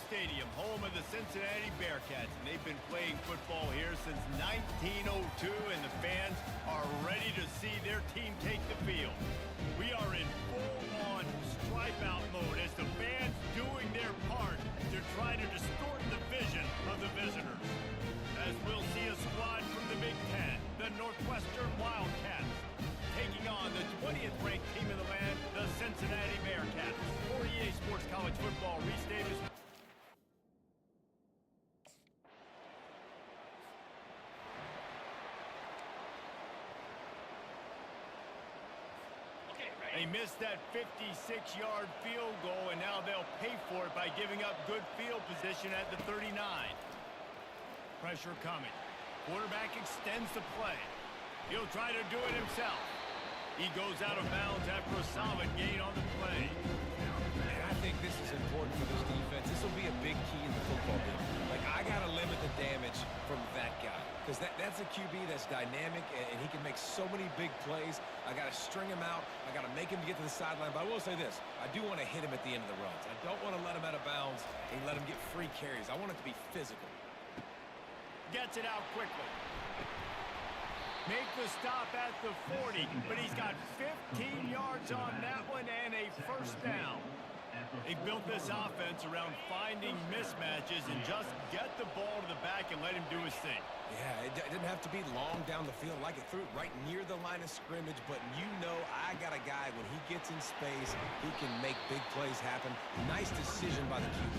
Stadium, home of the Cincinnati Bearcats, and they've been playing football here since 1902, and the fans are ready to see their team take the field. We are in full-on stripe-out mode as the fans doing their part to try to distort the vision of the visitors. As we'll see a squad from the Big Ten, the Northwestern Wildcats, taking on the 20th ranked team in the land, the Cincinnati Bearcats. For EA Sports College Football, Reese Davis. They missed that 56-yard field goal, and now they'll pay for it by giving up good field position at the 39. Pressure coming. Quarterback extends the play. He'll try to do it himself. He goes out of bounds after a solid gain on the play. And I think this is important for this defense. This will be a big key in the football game. Like, I got to limit the damage from that guy. Because that's a QB that's dynamic, and he can make so many big plays. I got to string him out. I got to make him get to the sideline. But I will say this. I do want to hit him at the end of the runs. I don't want to let him out of bounds and let him get free carries. I want it to be physical. Gets it out quickly. Make the stop at the 40, but he's got 15 yards on that one and a first down. They built this offense around finding mismatches and just get the ball to the back and let him do his thing. Yeah, it didn't have to be long down the field. Like it threw it right near the line of scrimmage, but you know I got a guy, when he gets in space, he can make big plays happen. Nice decision by the QB.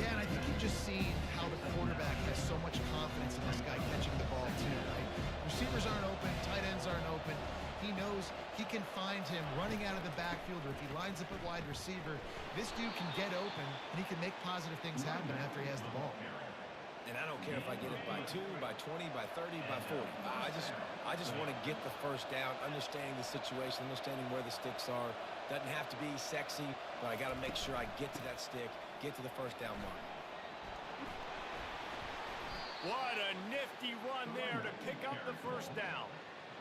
Yeah, and I think you've just seen how the quarterback has so much confidence in this guy catching the ball too, right? Receivers aren't open, tight ends aren't open. He knows he can find him running out of the backfield, or if he lines up at wide receiver, this dude can get open, and he can make positive things happen after he has the ball. And I don't care if I get it by 2, by 20, by 30, by 40. I just want to get the first down, understanding the situation, understanding where the sticks are. Doesn't have to be sexy, but I got to make sure I get to that stick, get to the first down mark. What a nifty run there to pick up the first down.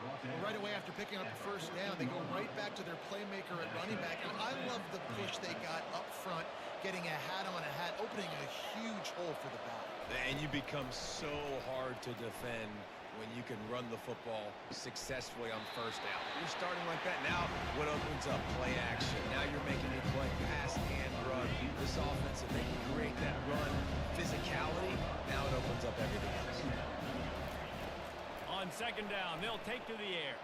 Well, right away after picking up the first down, they go right back to their playmaker at running back. And I love the push they got up front, getting a hat on a hat, opening a huge hole for the back. And you become so hard to defend when you can run the football successfully on first down. You're starting like that. Now what opens up? Play action. Now you're making me play pass and run. This offense, if they can create that run physicality, now it opens up everything else. On second down, they'll take to the air.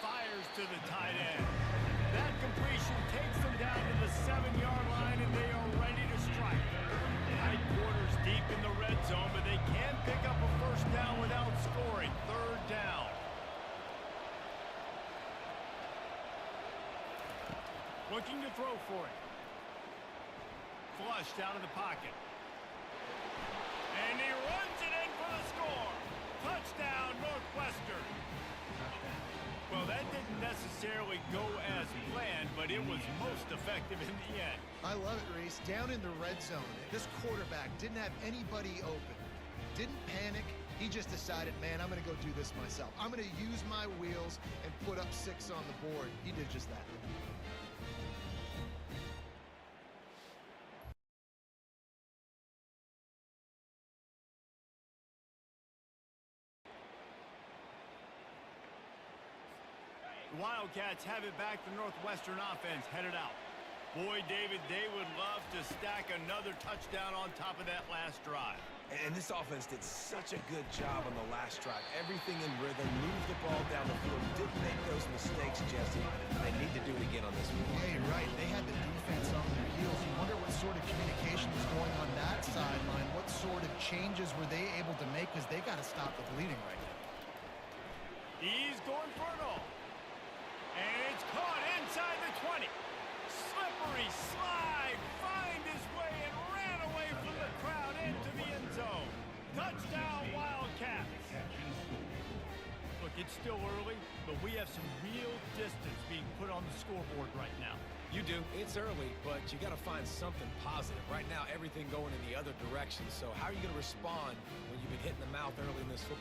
Fires to the tight end. That completion takes them down to the 7-yard line, and they are ready to strike. Tight quarters deep in the red zone, but they can pick up a first down without scoring. Third down. Looking to throw for it. Flushed out of the pocket. And he runs it in for the score. Touchdown, Northwestern. Well, that didn't necessarily go as planned, but it was most effective in the end. I love it, Reese. Down in the red zone, this quarterback didn't have anybody open. Didn't panic. He just decided, man, I'm going to go do this myself. I'm going to use my wheels and put up 6 on the board. He did just that. The Wildcats have it back. The Northwestern offense headed out. Boy, David, they would love to stack another touchdown on top of that last drive. And this offense did such a good job on the last drive. Everything in rhythm, moved the ball down the field, didn't make those mistakes, Jesse. They need to do it again on this one. Yeah, you're right. They had the defense on their heels. You wonder what sort of communication was going on that sideline. What sort of changes were they able to make, because they got to stop the bleeding right now. He's going for it all. And it's caught inside the 20. Slippery slide, find his way and ran away from the crowd into the end zone. Touchdown, Wildcats. Look, it's still early, but we have some real distance being put on the scoreboard right now. You do. It's early, but you got to find something positive. Right now, everything going in the other direction. So how are you going to respond when you've been hit in the mouth early in this football?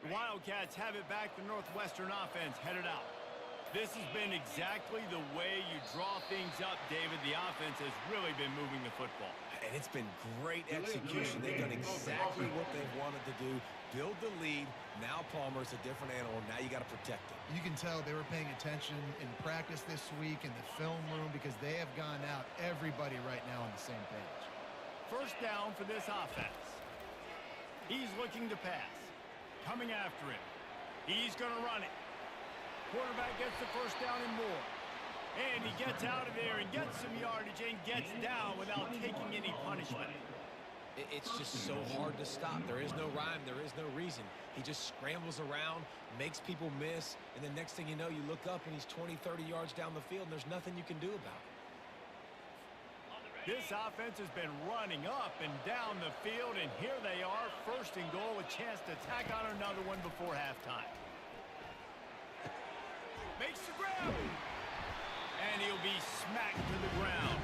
The Wildcats have it back. The Northwestern offense headed out. This has been exactly the way you draw things up, David. The offense has really been moving the football. And it's been great execution. They've done exactly what they've wanted to do. Build the lead. Now Palmer's a different animal. Now you got to protect it. You can tell they were paying attention in practice this week in the film room because they have gone out, everybody right now on the same page. First down for this offense. He's looking to pass. Coming after him. He's going to run it. Quarterback gets the first down and more. And he gets out of there and gets some yardage and gets down without taking any punishment. It's just so hard to stop. There is no rhyme. There is no reason. He just scrambles around, makes people miss, and the next thing you know, you look up and he's 20, 30 yards down the field, and there's nothing you can do about it. This offense has been running up and down the field, and here they are, first and goal, a chance to tack on another one before halftime. Makes the grab. And he'll be smacked to the ground.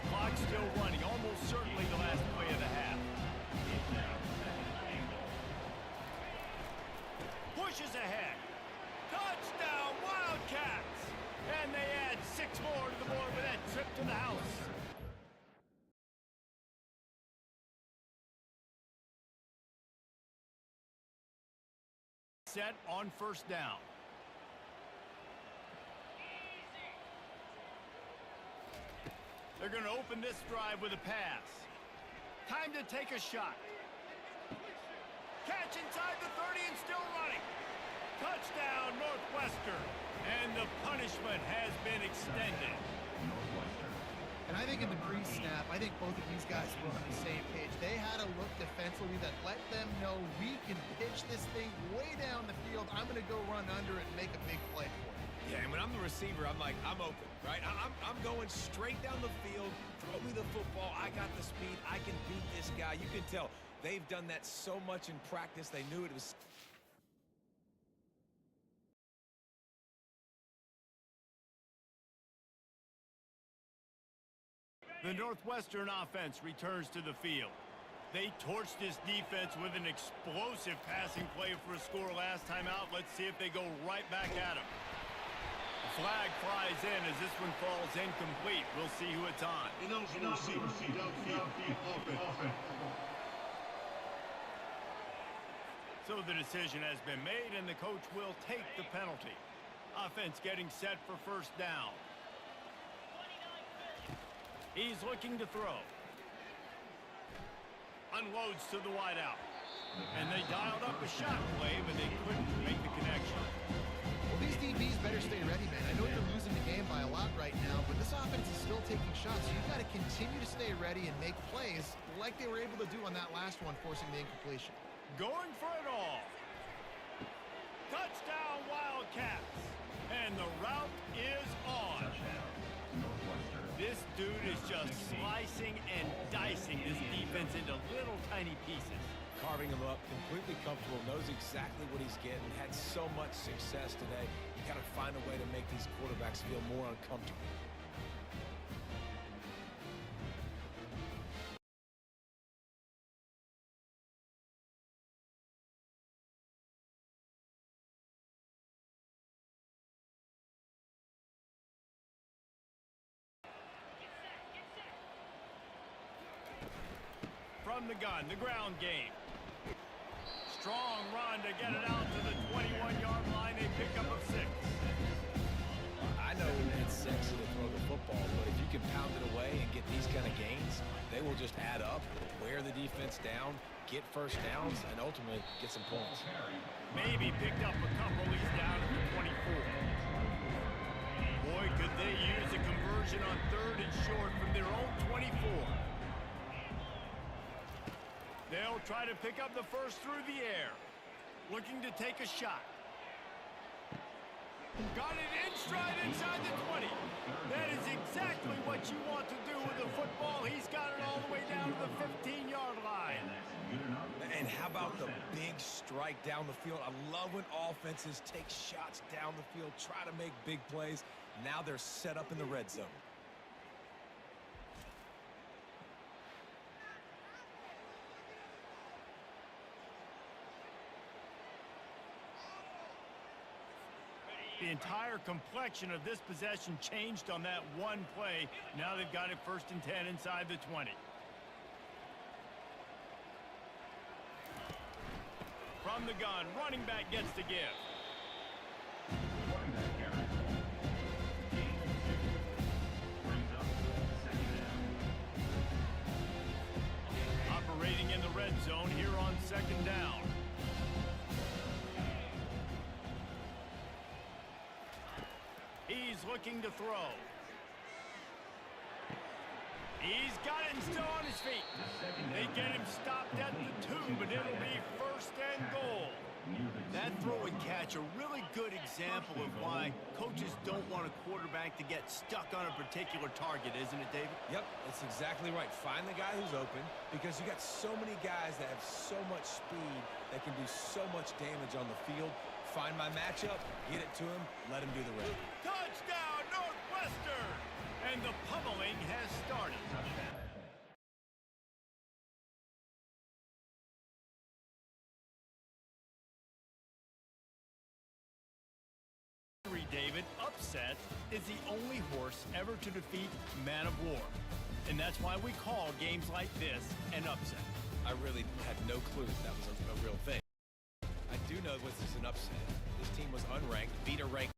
Clock still running, almost certainly the last play of the half. Pushes ahead. Touchdown, Wildcats! And they add 6 more to the board with that trip to the house. Set on first down. They're going to open this drive with a pass. Time to take a shot. Catch inside the 30 and still running. Touchdown, Northwestern. And the punishment has been extended. And I think in the pre-snap, I think both of these guys were on the same page. They had a look defensively that let them know we can pitch this thing way down the field. I'm going to go run under it and make a big play for it. Yeah, and when I'm the receiver, I'm like, I'm open, right? I'm going straight down the field. Throw me the football. I got the speed. I can beat this guy. You can tell they've done that so much in practice. They knew it was... The Northwestern offense returns to the field. They torched this defense with an explosive passing play for a score last time out. Let's see if they go right back at him. The flag flies in as this one falls incomplete. We'll see who it's on. So the decision has been made, and the coach will take the penalty. Offense getting set for first down. He's looking to throw. Unloads to the wideout. And they dialed up a shot play, but they couldn't make the connection. Well, these DBs better stay ready, man. I know you're losing the game by a lot right now, but this offense is still taking shots. So you've got to continue to stay ready and make plays like they were able to do on that last one, forcing the incompletion. Going for it all. Touchdown, Wildcats. And the route is on. This dude is just slicing and dicing this defense into little tiny pieces. Carving him up, completely comfortable, knows exactly what he's getting, had so much success today. You got to find a way to make these quarterbacks feel more uncomfortable. From the gun, the ground game. Strong run to get it out to the 21-yard line. They pick up a 6. I know it's sexy to throw the football, but if you can pound it away and get these kind of gains, they will just add up, wear the defense down, get first downs, and ultimately get some points. Maybe picked up a couple. He's down at the 24. Boy, could they use a conversion on 3rd and short from their own 24. They'll try to pick up the first through the air. Looking to take a shot. Got it in stride inside the 20. That is exactly what you want to do with the football. He's got it all the way down to the 15-yard line. And how about the big strike down the field? I love when offenses take shots down the field, try to make big plays. Now they're set up in the red zone. The entire complexion of this possession changed on that one play. Now they've got it 1st and 10 inside the 20. From the gun, running back gets the give. Operating in the red zone here on 2nd down. He's looking to throw. He's got it and still on his feet. They get him stopped at the 2, but it'll be 1st and goal. That throw and catch, a really good example of why coaches don't want a quarterback to get stuck on a particular target, isn't it, David? Yep, that's exactly right. Find the guy who's open because you got so many guys that have so much speed that can do so much damage on the field. Find my matchup, get it to him, let him do the rest. Touchdown, Northwestern! And the pummeling has started. David, upset is the only horse ever to defeat Man of War. And that's why we call games like this an upset. I really had no clue that was a real thing. I do know this is an upset. This team was unranked, beat a ranked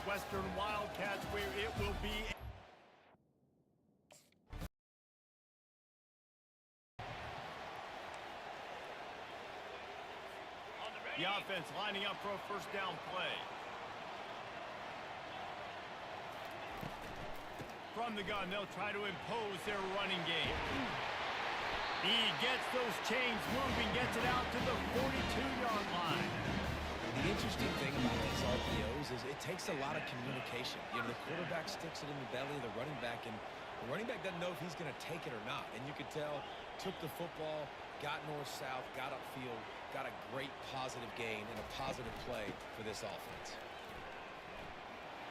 Western Wildcats, where it will be the offense lining up for a first down play. From the gun, they'll try to impose their running game. He gets those chains moving, gets it out to the 42-yard line. The interesting thing about these RPOs is it takes a lot of communication. You know, the quarterback sticks it in the belly of the running back, and the running back doesn't know if he's going to take it or not. And you could tell, took the football, got north-south, got upfield, got a great positive gain and a positive play for this offense.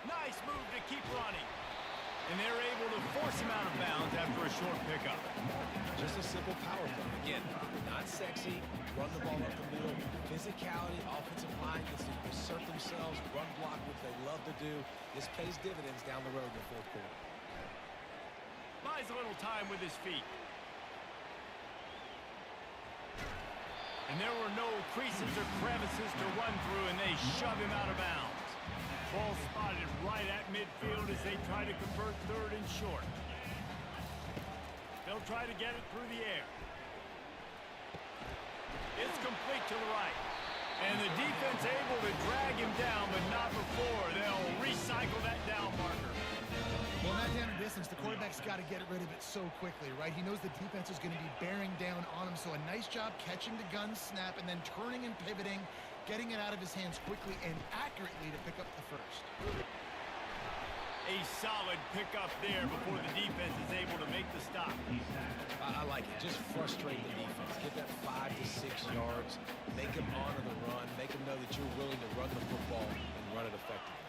Nice move to keep running. And they're able to force him out of bounds after a short pickup. Just a simple power play. Again, not sexy, run the ball up the middle. Physicality, offensive line gets to assert themselves, run block, which they love to do. This pays dividends down the road in the fourth quarter. Buys a little time with his feet. And there were no creases or crevices to run through, and they shove him out of bounds. Ball spotted right at midfield as they try to convert third and short. They'll try to get it through the air. It's complete to the right. And the defense able to drag him down, but not before. They'll recycle that down marker. Well, in that down and distance, the quarterback's got to get rid of it so quickly, right? He knows the defense is going to be bearing down on him, so a nice job catching the gun snap and then turning and pivoting, getting it out of his hands quickly and accurately to pick up the first. A solid pickup there before the defense is able to make the stop. I like it. Just frustrate the defense. Get that 5 to 6 yards. Make them honor the run. Make them know that you're willing to run the football and run it effectively.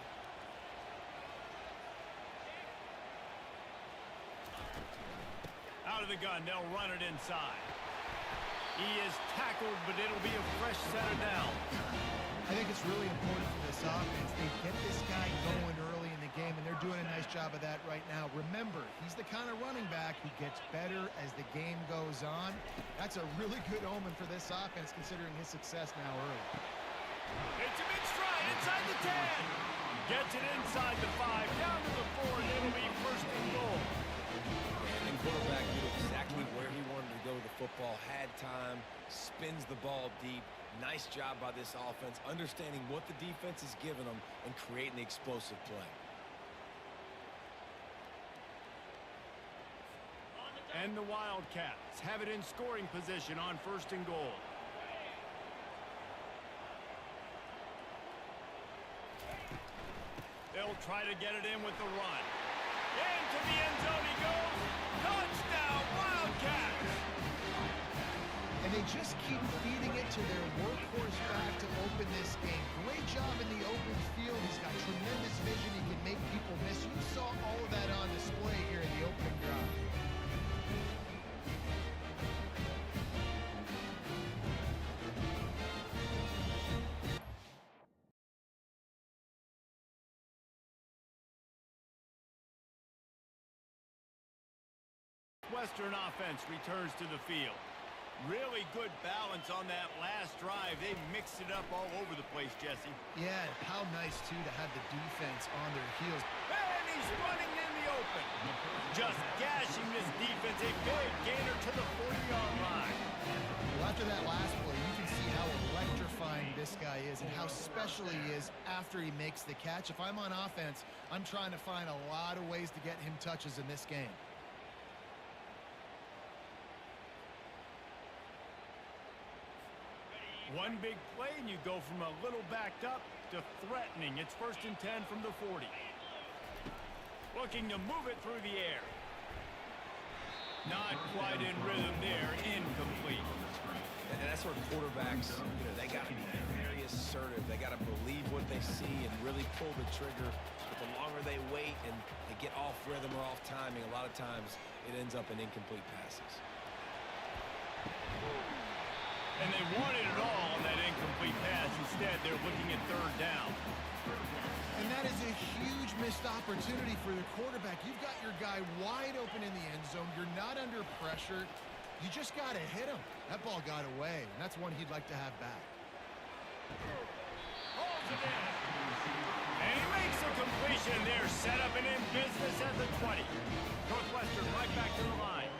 Out of the gun, they'll run it inside. He is tackled, but it'll be a fresh center down. I think it's really important for this offense. They get this guy going early in the game, and they're doing a nice job of that right now. Remember, he's the kind of running back who gets better as the game goes on. That's a really good omen for this offense, considering his success now early. It's a big stride inside the 10. Gets it inside the 5, down to the 4, and it'll be first and goal. And quarterback knew exactly where he wanted to go with the football, had time, spins the ball deep. Nice job by this offense, understanding what the defense is giving them and creating the explosive play. And the Wildcats have it in scoring position on first and goal. They'll try to get it in with the run. Into the end zone he goes. Touchdown, Wildcats! And they just keep feeding it to their workhorse back to open this game. Great job in the open field. He's got tremendous vision. He can make people miss. You saw all of that on display here in the opening drive. Western offense returns to the field. Really good balance on that last drive. They mixed it up all over the place, Jesse. Yeah, how nice, too, to have the defense on their heels. And he's running in the open. Just gashing this defense. A big gainer to the 40-yard line. Well, after that last play, you can see how electrifying this guy is and how special he is after he makes the catch. If I'm on offense, I'm trying to find a lot of ways to get him touches in this game. One big play, and you go from a little backed up to threatening. It's first and 10 from the 40. Looking to move it through the air. Not quite in rhythm there. Incomplete. And that's where quarterbacks, they got to be very assertive. They got to believe what they see and really pull the trigger. But the longer they wait and they get off rhythm or off timing, a lot of times it ends up in incomplete passes. And they wanted it all on that incomplete pass. Instead, they're looking at third down. And that is a huge missed opportunity for the quarterback. You've got your guy wide open in the end zone. You're not under pressure. You just got to hit him. That ball got away, and that's one he'd like to have back. Holds it in. And he makes a completion. They're set up and in business at the 20. Northwestern right back to the line.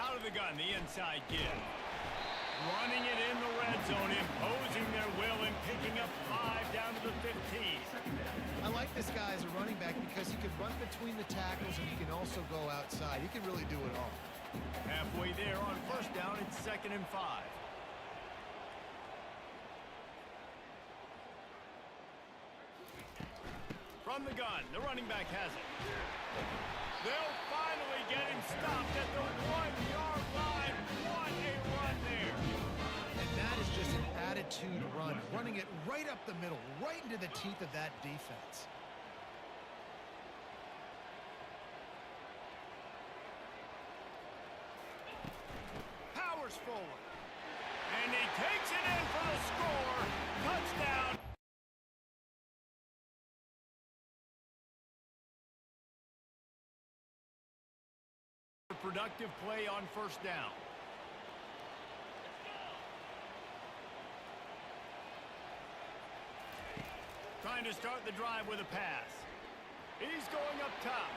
Out of the gun, the inside give. Running it in the red zone, imposing their will and picking up 5 down to the 15. I like this guy as a running back because he can run between the tackles and he can also go outside. He can really do it all. Halfway there on first down, it's 2nd and 5. From the gun, the running back has it. They'll finally get him stopped at the 1-yard line. What a run there. And that is just an attitude run, running it right up the middle, right into the teeth of that defense. Powers forward. And he takes it in for the score. Touchdown. Productive play on first down. Trying to start the drive with a pass. He's going up top.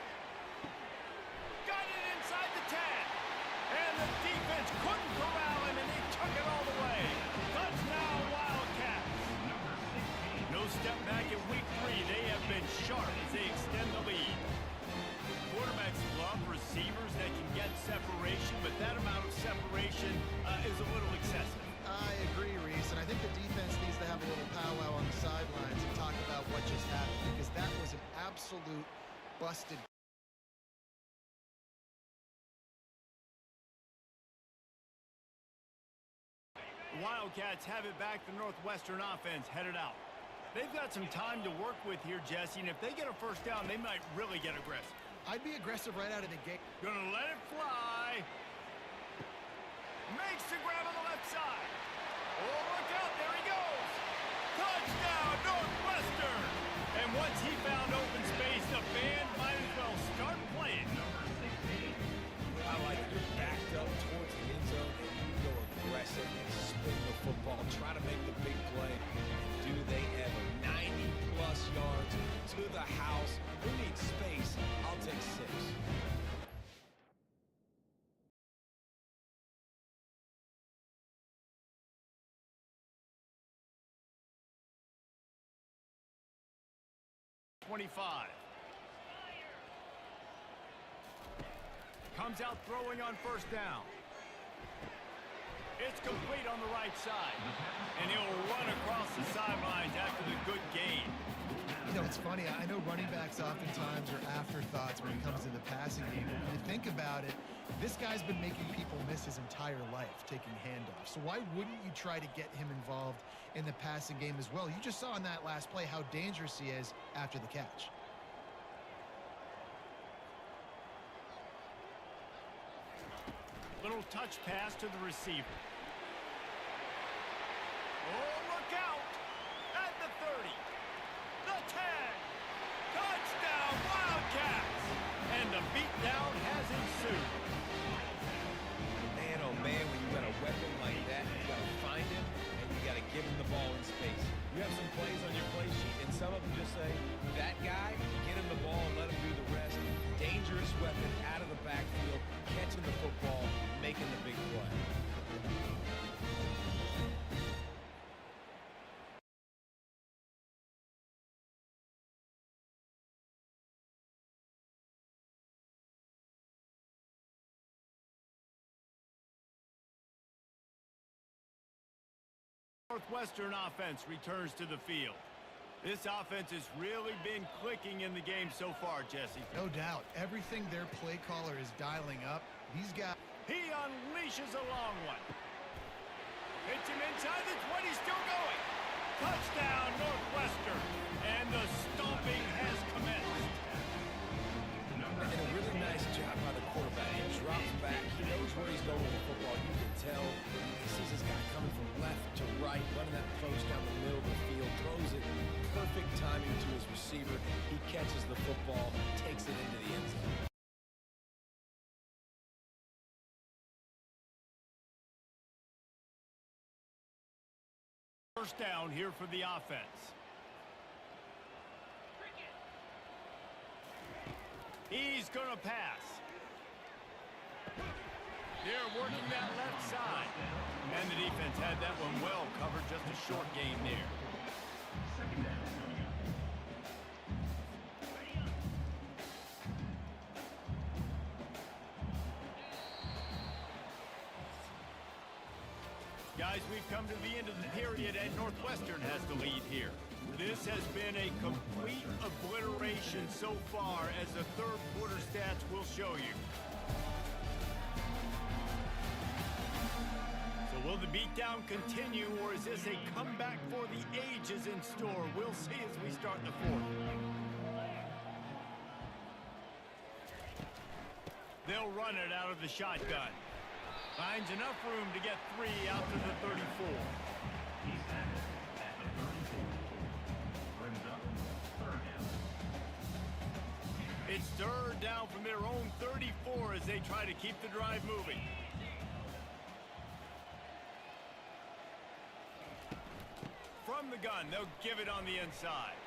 Got it inside the 10. And the defense couldn't corral him, and they took it all the way. Touchdown, Wildcats. No step back in week 3. They have been sharp as they extend the lead. Quarterbacks love receivers that can get separation, but that amount of separation is a little excessive. I agree, Reese, and I think the defense needs to have a little powwow on the sidelines and talk about what just happened, because that was an absolute busted. The Wildcats have it back. The Northwestern offense headed out. They've got some time to work with here, Jesse, and if they get a first down, they might really get aggressive. I'd be aggressive right out of the gate. Gonna let it fly. Makes the grab on the left side. Oh, look out, there he goes. Touchdown, Northwestern. And once he found open space, the band might as well start playing. I like it. You're backed up towards the end zone, and you go aggressive and spin the football, try to make the big play. And do they ever? 90-plus yards to the house. Who needs space? I'll take 6. Comes out throwing on first down. It's complete on the right side. And he'll run across the sidelines after the good gain. You know, it's funny. I know running backs oftentimes are afterthoughts when it comes to the passing game. But when you think about it, this guy's been making people miss his entire life taking handoffs. So why wouldn't you try to get him involved in the passing game as well? You just saw in that last play how dangerous he is after the catch. Little touch pass to the receiver. Oh, look out! At the 30. The 10. Touchdown, Wildcats! And the beatdown has ensued. Man, oh man, when you got a weapon like that, you got to find him, and you got to give him the ball in space. You have some plays on your play sheet, and some of them just say, that guy, get him the ball and let him do the rest. Dangerous weapon out of the backfield, catching the football, making the big play. Northwestern offense returns to the field. This offense has really been clicking in the game so far, Jesse. No doubt. Everything their play caller is dialing up. These guys. He unleashes a long one. Hits him inside the 20, still going. Touchdown, Northwestern. And the stomping has commenced. And a really nice job by the quarterback. He drops back. He knows where he's going with the football. You can tell. He sees this guy coming from left to right, running that approach down the middle of the field, throws it. Perfect timing to his receiver. He catches the football, takes it into the end zone. first down here for the offense. He's going to pass. They're working that left side. And the defense had that one well covered, just a short gain there. Guys, we've come to the end of the period, and Northwestern has the lead here. This has been a complete obliteration so far, as the third quarter stats will show you. So will the beatdown continue, or is this a comeback for the ages in store? We'll see as we start the fourth. They'll run it out of the shotgun. Finds enough room to get 3 out to the 34. It's third down from their own 34 as they try to keep the drive moving. From the gun, they'll give it on the inside.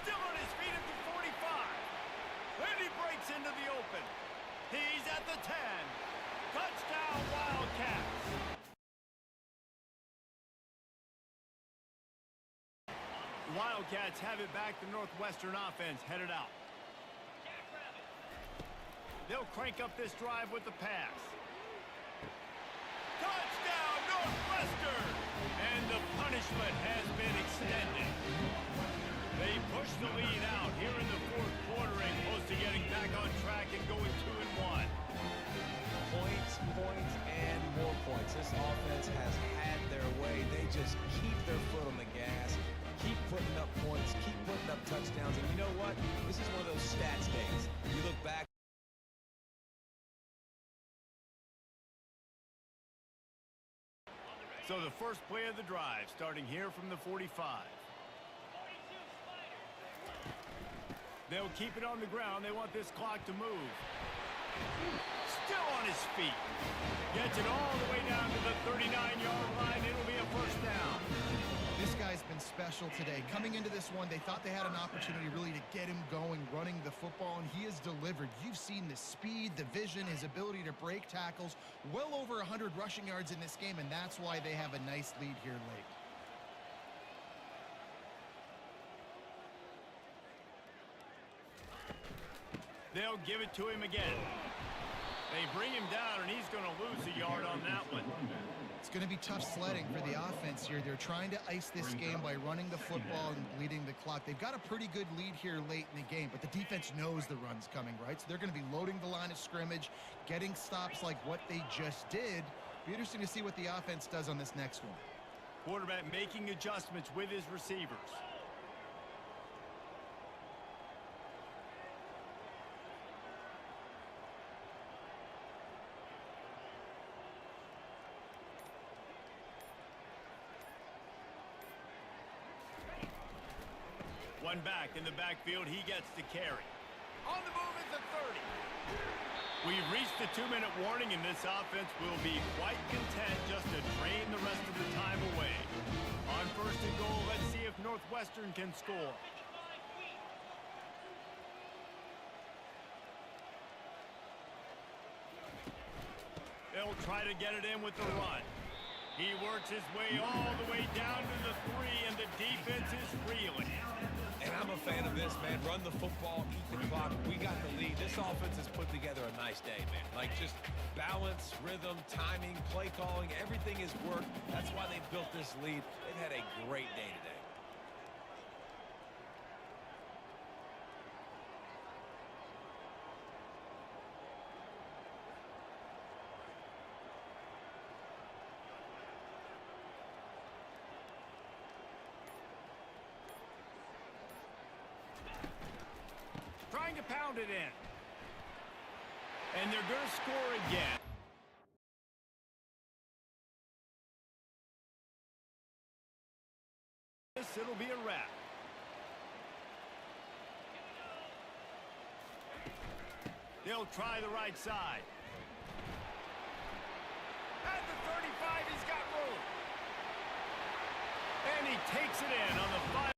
Still on his feet at the 45. And he breaks into the open. He's at the 10. Touchdown, Wildcats! Wildcats have it back. The Northwestern offense headed out. They'll crank up this drive with the pass. Touchdown, Northwestern! And the punishment has been extended. They push the lead out here in the fourth quarter and close to getting back on track and going 2-1. Points, and more points. This offense has had their way. They just keep their foot on the gas, keep putting up points, keep putting up touchdowns. And you know what? This is one of those stats days. You look back. So the first play of the drive, starting here from the 45. They'll keep it on the ground. They want this clock to move. Still on his feet. Gets it all the way down to the 39-yard line. It'll be a first down. This guy's been special today. Coming into this one, they thought they had an opportunity really to get him going, running the football, and he has delivered. You've seen the speed, the vision, his ability to break tackles. Well over 100 rushing yards in this game, and that's why they have a nice lead here late. They'll give it to him again. They bring him down, and he's going to lose a yard on that one. It's going to be tough sledding for the offense here. They're trying to ice this game by running the football and bleeding the clock. They've got a pretty good lead here late in the game, but the defense knows the run's coming, right? So they're going to be loading the line of scrimmage, getting stops like what they just did. Be interesting to see what the offense does on this next one. Quarterback making adjustments with his receivers. One back in the backfield, he gets to carry. On the move is the 30. We've reached the 2-minute warning, and this offense will be quite content just to drain the rest of the time away. On first and goal, let's see if Northwestern can score. They'll try to get it in with the run. He works his way all the way down to the 3, and the defense is reeling. And I'm a fan of this, man. Run the football, eat the clock. We got the lead. This offense has put together a nice day, man. Like, just balance, rhythm, timing, play calling, everything has worked. That's why they built this lead. They've had a great day today. Trying to pound it in. And they're going to score again. It'll be a wrap. They'll try the right side. At the 35, he's got room. And he takes it in on the final.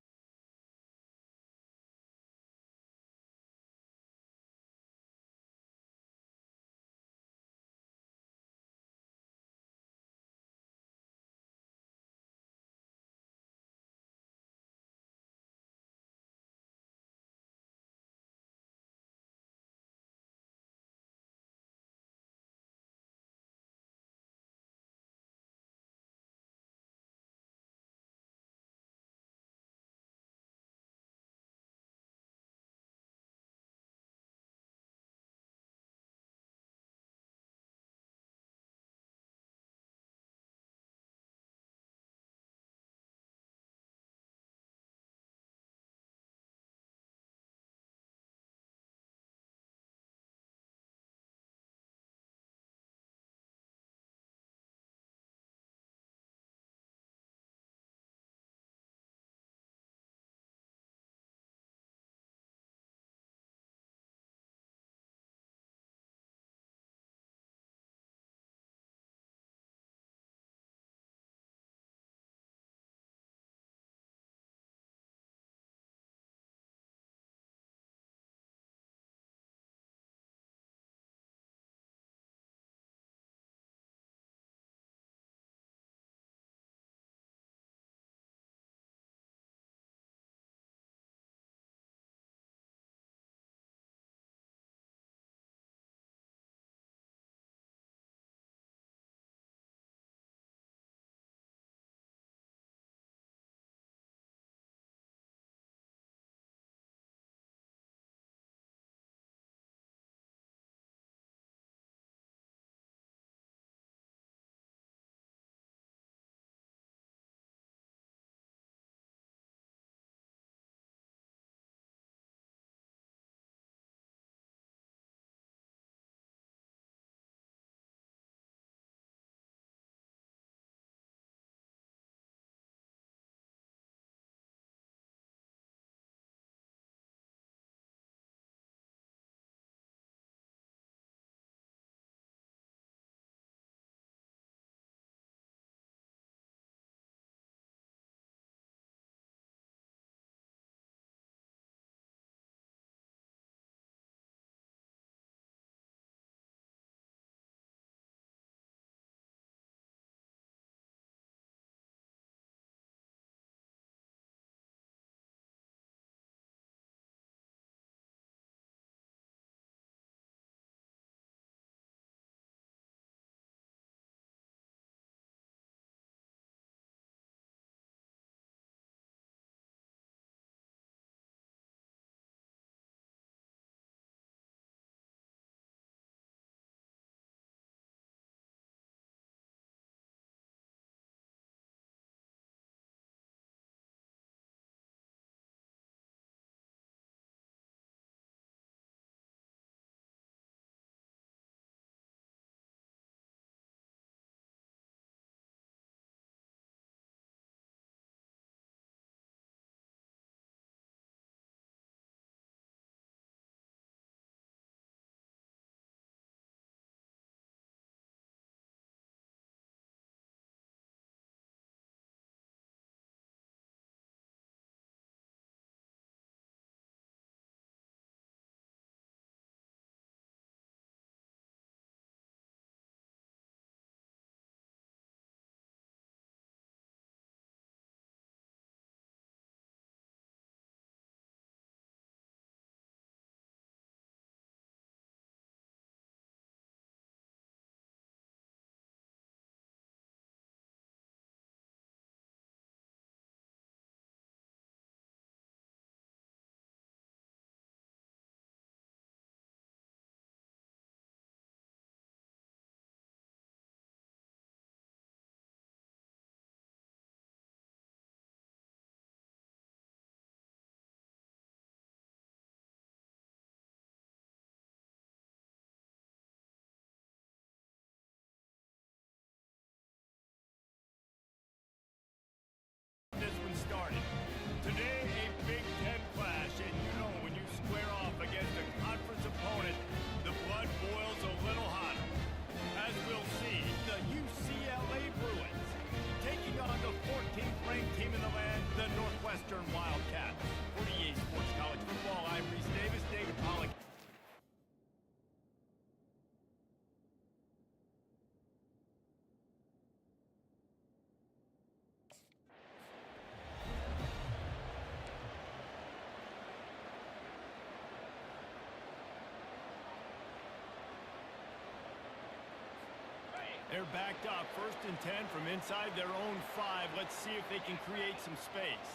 They're backed up, 1st and 10 from inside their own 5. Let's see if they can create some space.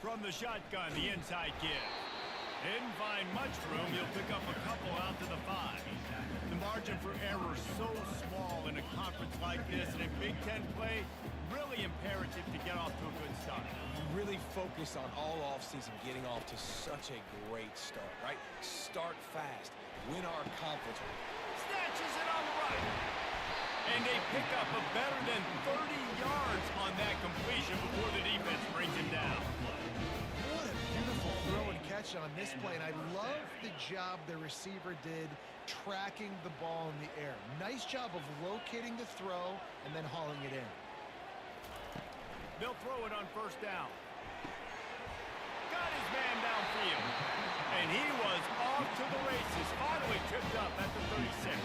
From the shotgun, the inside give. Didn't find much room. You'll pick up a couple out to the 5. The margin for error is so small in a conference like this, and in Big Ten play, really imperative to get off to a good start. Really focus on all offseason getting off to such a great start, right? Start fast. Win our conference. Snatches it on the right. And they pick up a better than 30 yards on that completion before the defense brings him down. What a beautiful throw and catch on this play, and I love the job the receiver did tracking the ball in the air. Nice job of locating the throw and then hauling it in. They'll throw it on 1st down. Got his man downfield. And he was off to the races. Finally tripped up at the 36.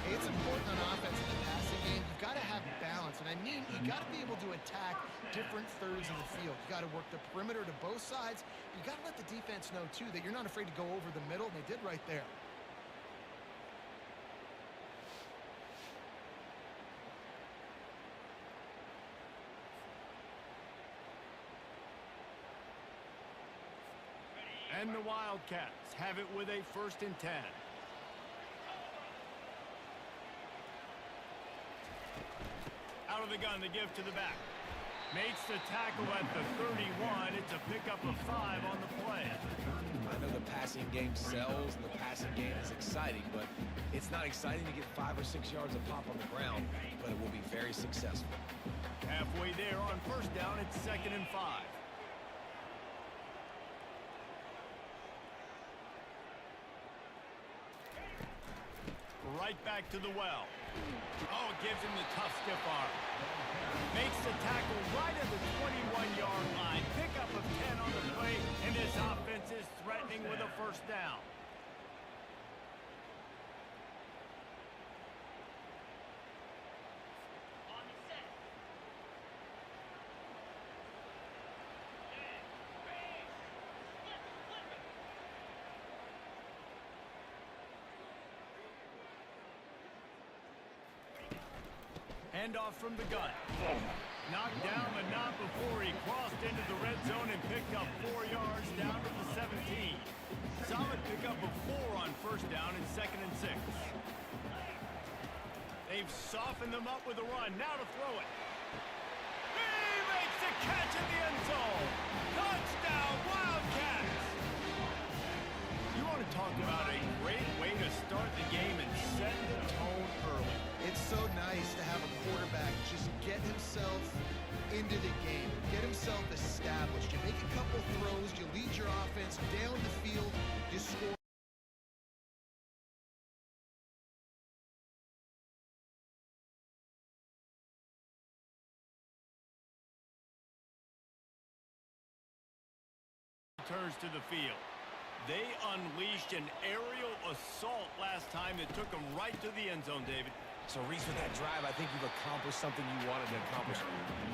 It's important on offense in the passing game. You've got to have balance. And I mean, you got to be able to attack different thirds of the field. You got to work the perimeter to both sides. You got to let the defense know, too, that you're not afraid to go over the middle. And they did right there. And the Wildcats have it with a 1st and 10. Out of the gun, the give to the back. Makes the tackle at the 31. It's a pickup of 5 on the play. I know the passing game sells and the passing game is exciting, but it's not exciting to get 5 or 6 yards of pop on the ground, but it will be very successful. Halfway there on 1st down, it's 2nd and 5. Right back to the well. Oh, it gives him the tough stiff arm. Makes the tackle right at the 21-yard line. Pickup of 10 on the play, and this offense is threatening with a 1st down. Handoff from the gun. Knocked down, but not before he crossed into the red zone and picked up 4 yards down to the 17. Solid pickup of 4 on 1st down and 2nd and 6. They've softened them up with a run. Now to throw it. He makes the catch in the end zone. Touchdown, Wildcats! You want to talk about a great way to start the game and set the tone early. It's so nice to have a quarterback just get himself into the game, get himself established. You make a couple throws, you lead your offense down the field, you score. Turns to the field. They unleashed an aerial assault last time that took them right to the end zone, David. So, Reese, with that drive, I think you've accomplished something you wanted to accomplish.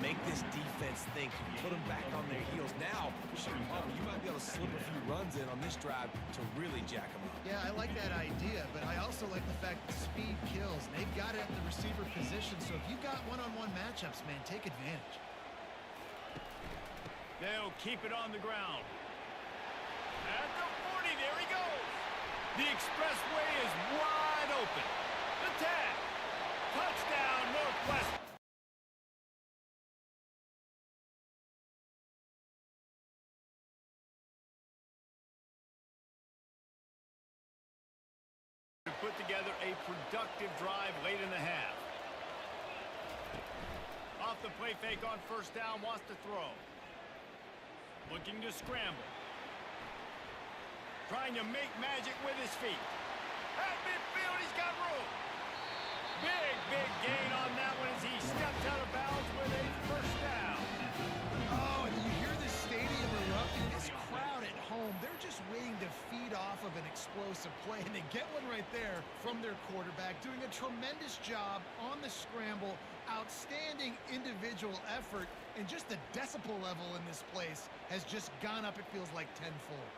Make this defense think. Put them back on their heels. Now, you might be able to slip a few runs in on this drive to really jack them up. Yeah, I like that idea, but I also like the fact that speed kills. And they've got it at the receiver position, so if you've got one-on-one matchups, man, take advantage. They'll keep it on the ground. At the 40, there he goes. The expressway is wide open. The 10. Touchdown, Northwest. To put together a productive drive late in the half. Off the play fake on 1st down, wants to throw. Looking to scramble. Trying to make magic with his feet. At midfield, he's got room. Big gain on that one as he stepped out of bounds with a 1st down. Oh, and you hear this stadium erupting. This crowd at home, they're just waiting to feed off of an explosive play, and they get one right there from their quarterback, doing a tremendous job on the scramble. Outstanding individual effort, and just the decibel level in this place has just gone up, it feels like, tenfold.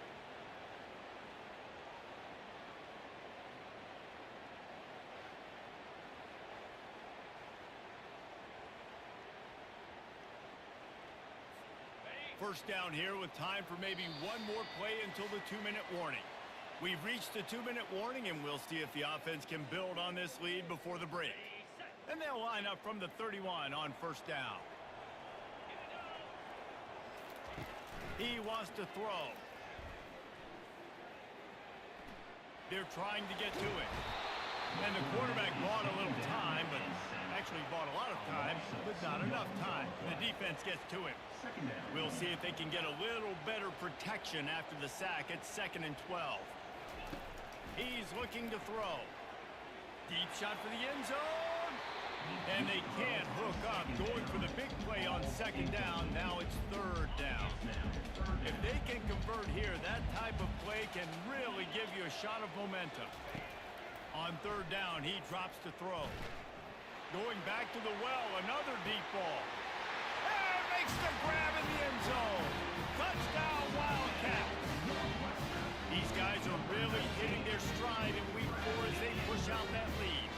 First down here with time for maybe one more play until the 2-minute warning. We've reached the 2-minute warning, and we'll see if the offense can build on this lead before the break. And they'll line up from the 31 on first down. He wants to throw. They're trying to get to it. And the quarterback bought a little time, but actually bought a lot of time, but not enough time. The defense gets to him. We'll see if they can get a little better protection after the sack at 2nd and 12. He's looking to throw. Deep shot for the end zone. And they can't hook up. Going for the big play on 2nd down. Now it's 3rd down. If they can convert here, that type of play can really give you a shot of momentum. On 3rd down, he drops to throw. Going back to the well, another deep ball. And makes the grab in the end zone. Touchdown, Wildcats. These guys are really hitting their stride in week 4 as they push out that lead.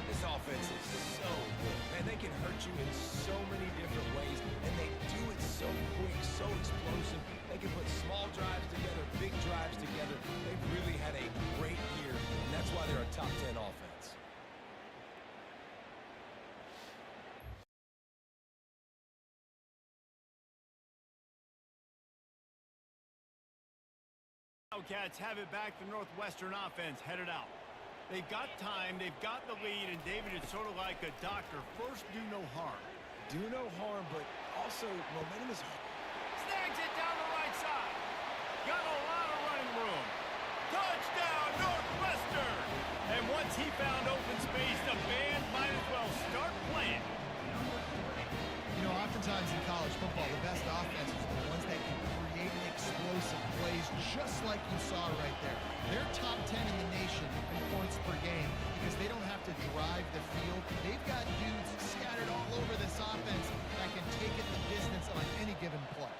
This offense is so good. Man, they can hurt you in so many different ways, and they do it so quick, so explosive. They can put small drives together, big drives together. They've really had a great year, and that's why they're a top 10 offense. Wildcats have it back. The Northwestern offense headed out. They've got time, they've got the lead, and David, it's sort of like a doctor. First, do no harm. Do no harm, but also momentum is hard. Snags it down the right side. Got a lot of running room. Touchdown, Northwestern! And once he found open space, the band might as well start playing. You know, oftentimes in college football, the best offenses are the ones that can create explosive plays, just like you saw right there. They're top 10 in the nation in points per game because they don't have to drive the field. They've got dudes scattered all over this offense that can take it the distance on any given play.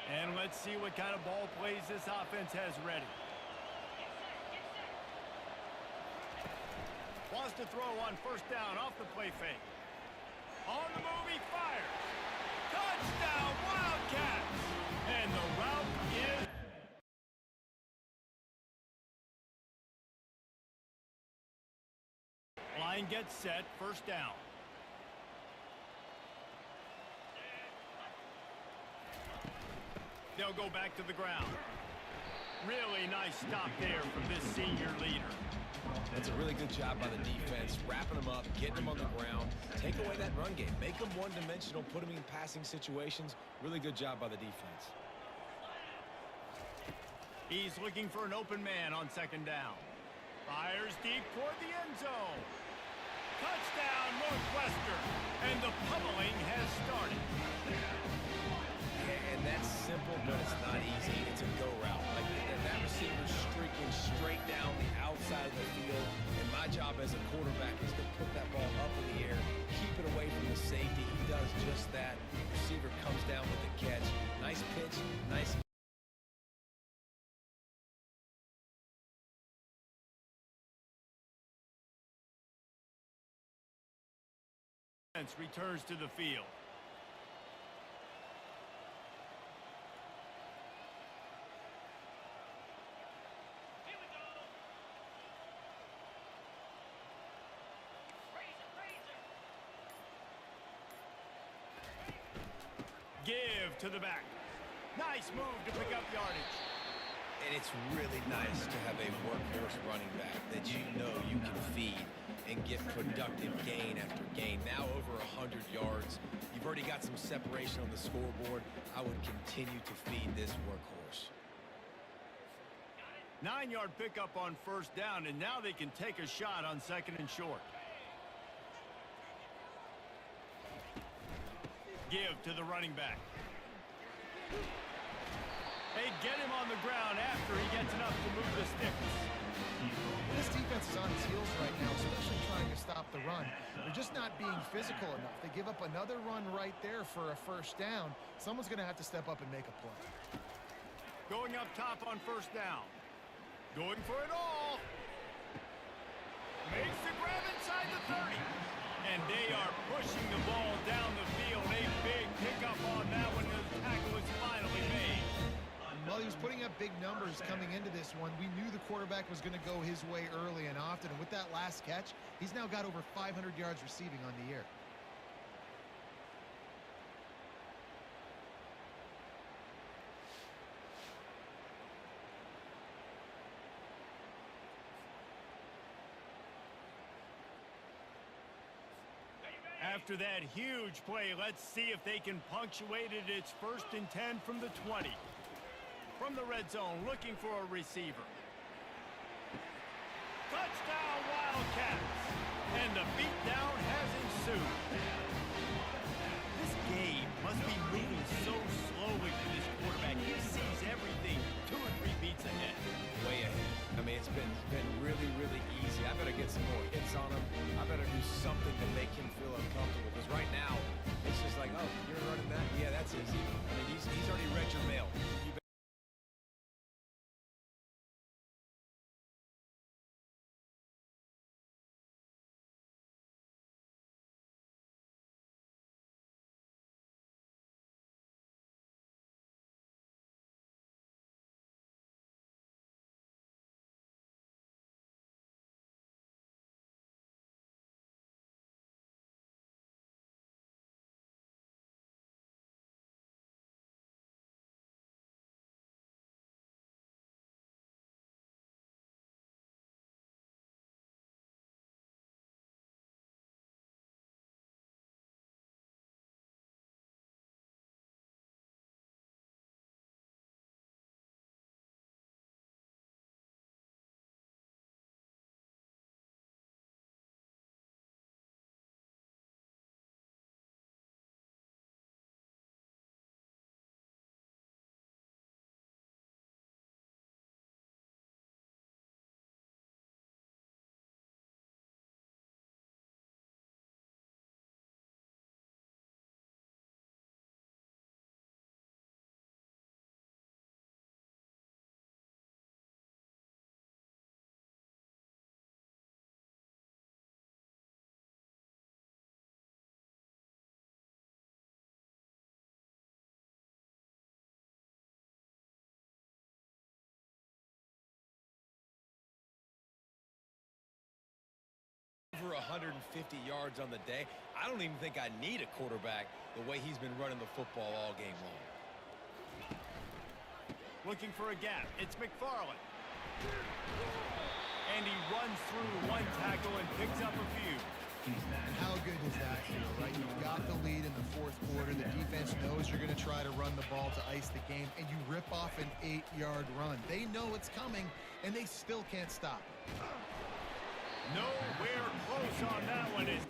And let's see what kind of ball plays this offense has ready. Wants to throw on first down off the play fake. On the move, he fires. Touchdown, Wildcats! And the route is... Line gets set, first down. They'll go back to the ground. Really nice stop there from this senior leader. That's a really good job by the defense, wrapping them up, getting them on the ground, take away that run game, make them one-dimensional, put them in passing situations. Really good job by the defense. He's looking for an open man on 2nd down. Fires deep toward the end zone. Touchdown, Northwestern. And the pummeling has started. And that's simple, but it's not easy. It's a go route. Like that receiver's streaking straight down the outside of the field. And my job as a quarterback is to put that ball up in the air, keep it away from the safety. He does just that. Receiver comes down with the catch. Nice pitch, nice. Returns to the field. Give to the back. Nice move to pick up yardage. And it's really nice to have a workhorse running back that you know you can feed and get productive gain after gain. Now over 100 yards. You've already got some separation on the scoreboard. I would continue to feed this workhorse. 9-yard pickup on first down, and now they can take a shot on 2nd and short. Give to the running back. They get him on the ground after he gets enough to move the sticks. This defense is on its heels right now, especially trying to stop the run. They're just not being physical enough. They give up another run right there for a first down. Someone's going to have to step up and make a play. Going up top on first down. Going for it all. Makes the grab inside the 30. And they are pushing the ball down the field. A big pickup on that one. The tackle is finally made. Well, he was putting up big numbers coming into this one. We knew the quarterback was going to go his way early and often. And with that last catch, he's now got over 500 yards receiving on the year. After that huge play, let's see if they can punctuate it. It's 1st and 10 from the 20. From the red zone, looking for a receiver. Touchdown, Wildcats! And the beatdown has ensued. This game must be moving so slowly for this quarterback. He sees everything 2 or 3 beats ahead. Way ahead. I mean, it's been really, really easy. I better get some more hits on him. I better do something to make him feel uncomfortable. Because right now, it's just like, oh, you're running that? Yeah, that's easy. I mean, he's already read your mail. Over 150 yards on the day. I don't even think I need a quarterback the way he's been running the football all game long. Looking for a gap. It's McFarland. And he runs through one tackle and picks up a few. And how good does that feel, right? You've got the lead in the 4th quarter. The defense knows you're going to try to run the ball to ice the game, and you rip off an 8-yard run. They know it's coming, and they still can't stop it. Nowhere close on that one. Is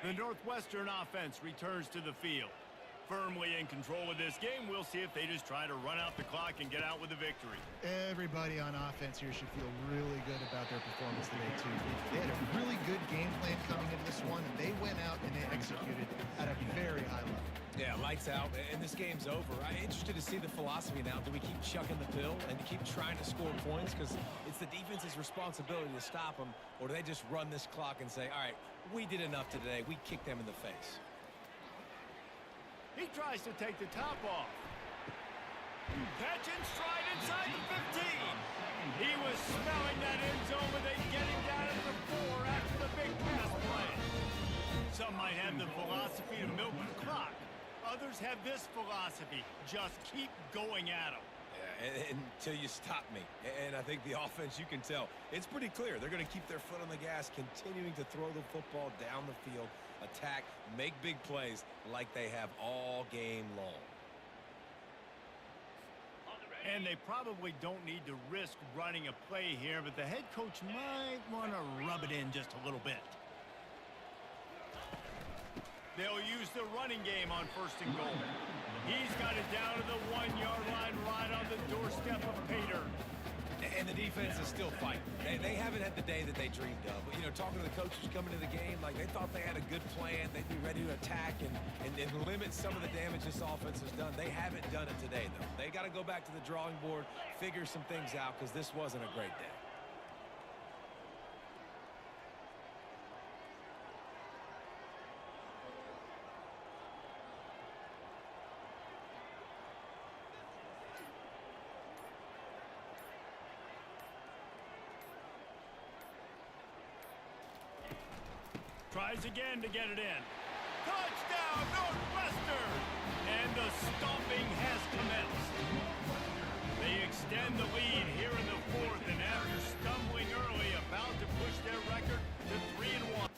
The Northwestern offense returns to the field. Firmly in control of this game, we'll see if they just try to run out the clock and get out with a victory. Everybody on offense here should feel really good about their performance today, too. They had a really good game plan coming into this one, and they went out and they executed at a very high level. Yeah, lights out, and this game's over. I'm interested to see the philosophy now. Do we keep chucking the pill and keep trying to score points? Because it's the defense's responsibility to stop them, or do they just run this clock and say, all right, we did enough today. We kicked them in the face. He tries to take the top off. Catch and stride inside the 15. He was smelling that end zone, but they get him down at the 4 after the big pass play. Some might have the philosophy to milk the clock. Others have this philosophy: just keep going at him. Yeah, until you stop me. And I think the offense, you can tell, it's pretty clear. They're going to keep their foot on the gas, continuing to throw the football down the field, attack, make big plays like they have all game long. And they probably don't need to risk running a play here, but the head coach might want to rub it in just a little bit. They'll use the running game on 1st and goal. He's got it down to the 1-yard line right on the doorstep of Pater. And the defense is still fighting. They haven't had the day that they dreamed of. But, you know, talking to the coaches coming to the game, like they thought they had a good plan. They'd be ready to attack and limit some of the damage this offense has done. They haven't done it today, though. They got to go back to the drawing board, figure some things out, because this wasn't a great day. Tries again to get it in. Touchdown, Northwestern! And the stomping has commenced. They extend the lead here in the 4th, and after stumbling early, about to push their record to 3-1.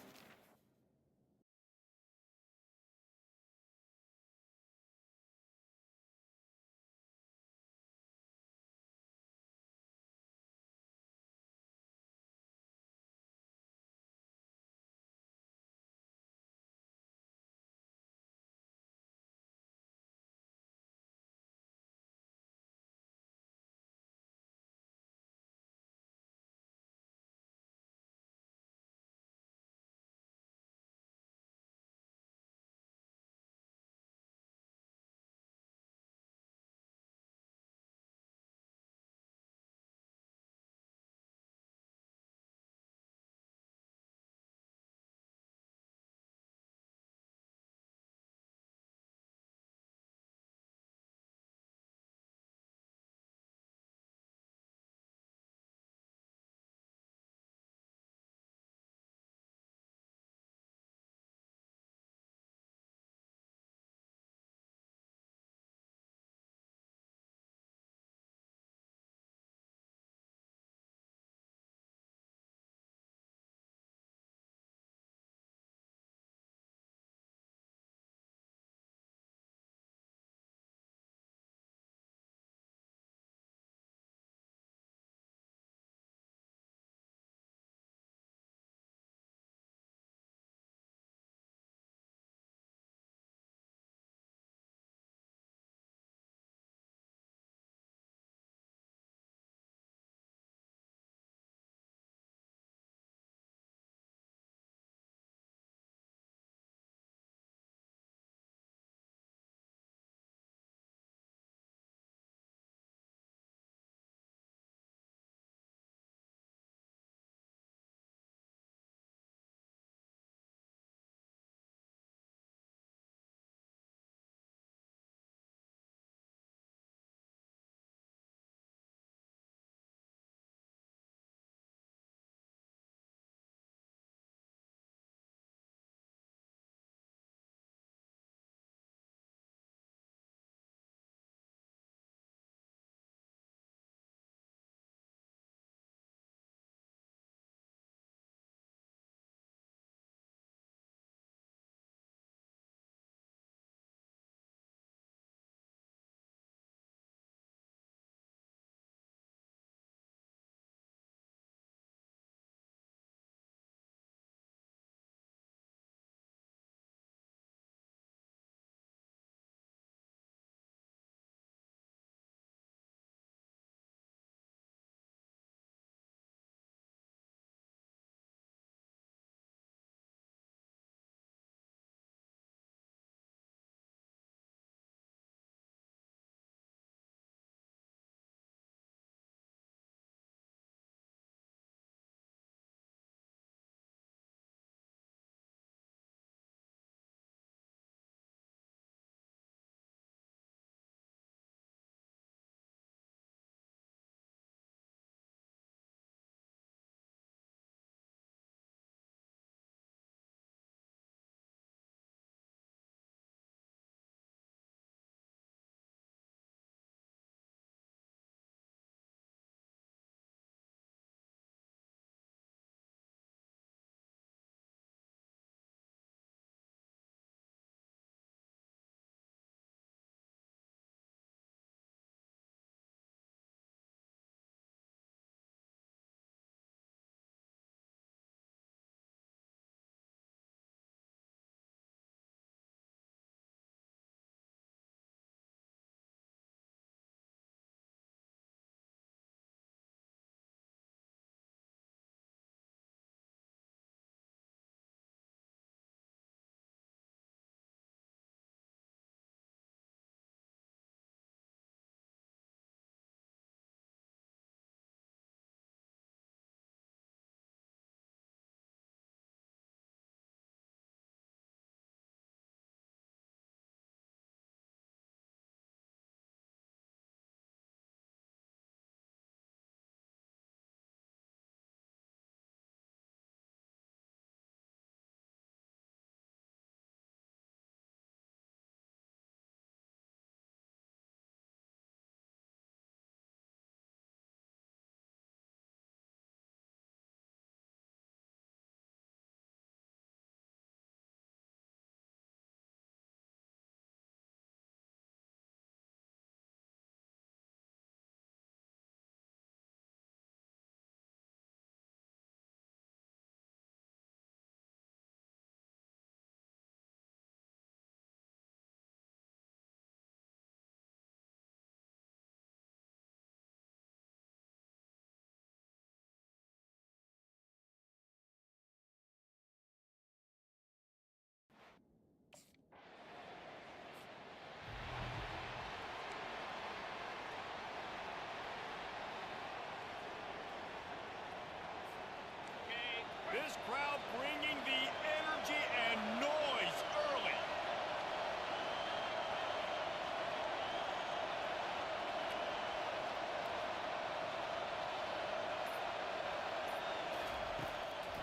this crowd bringing the energy and noise early.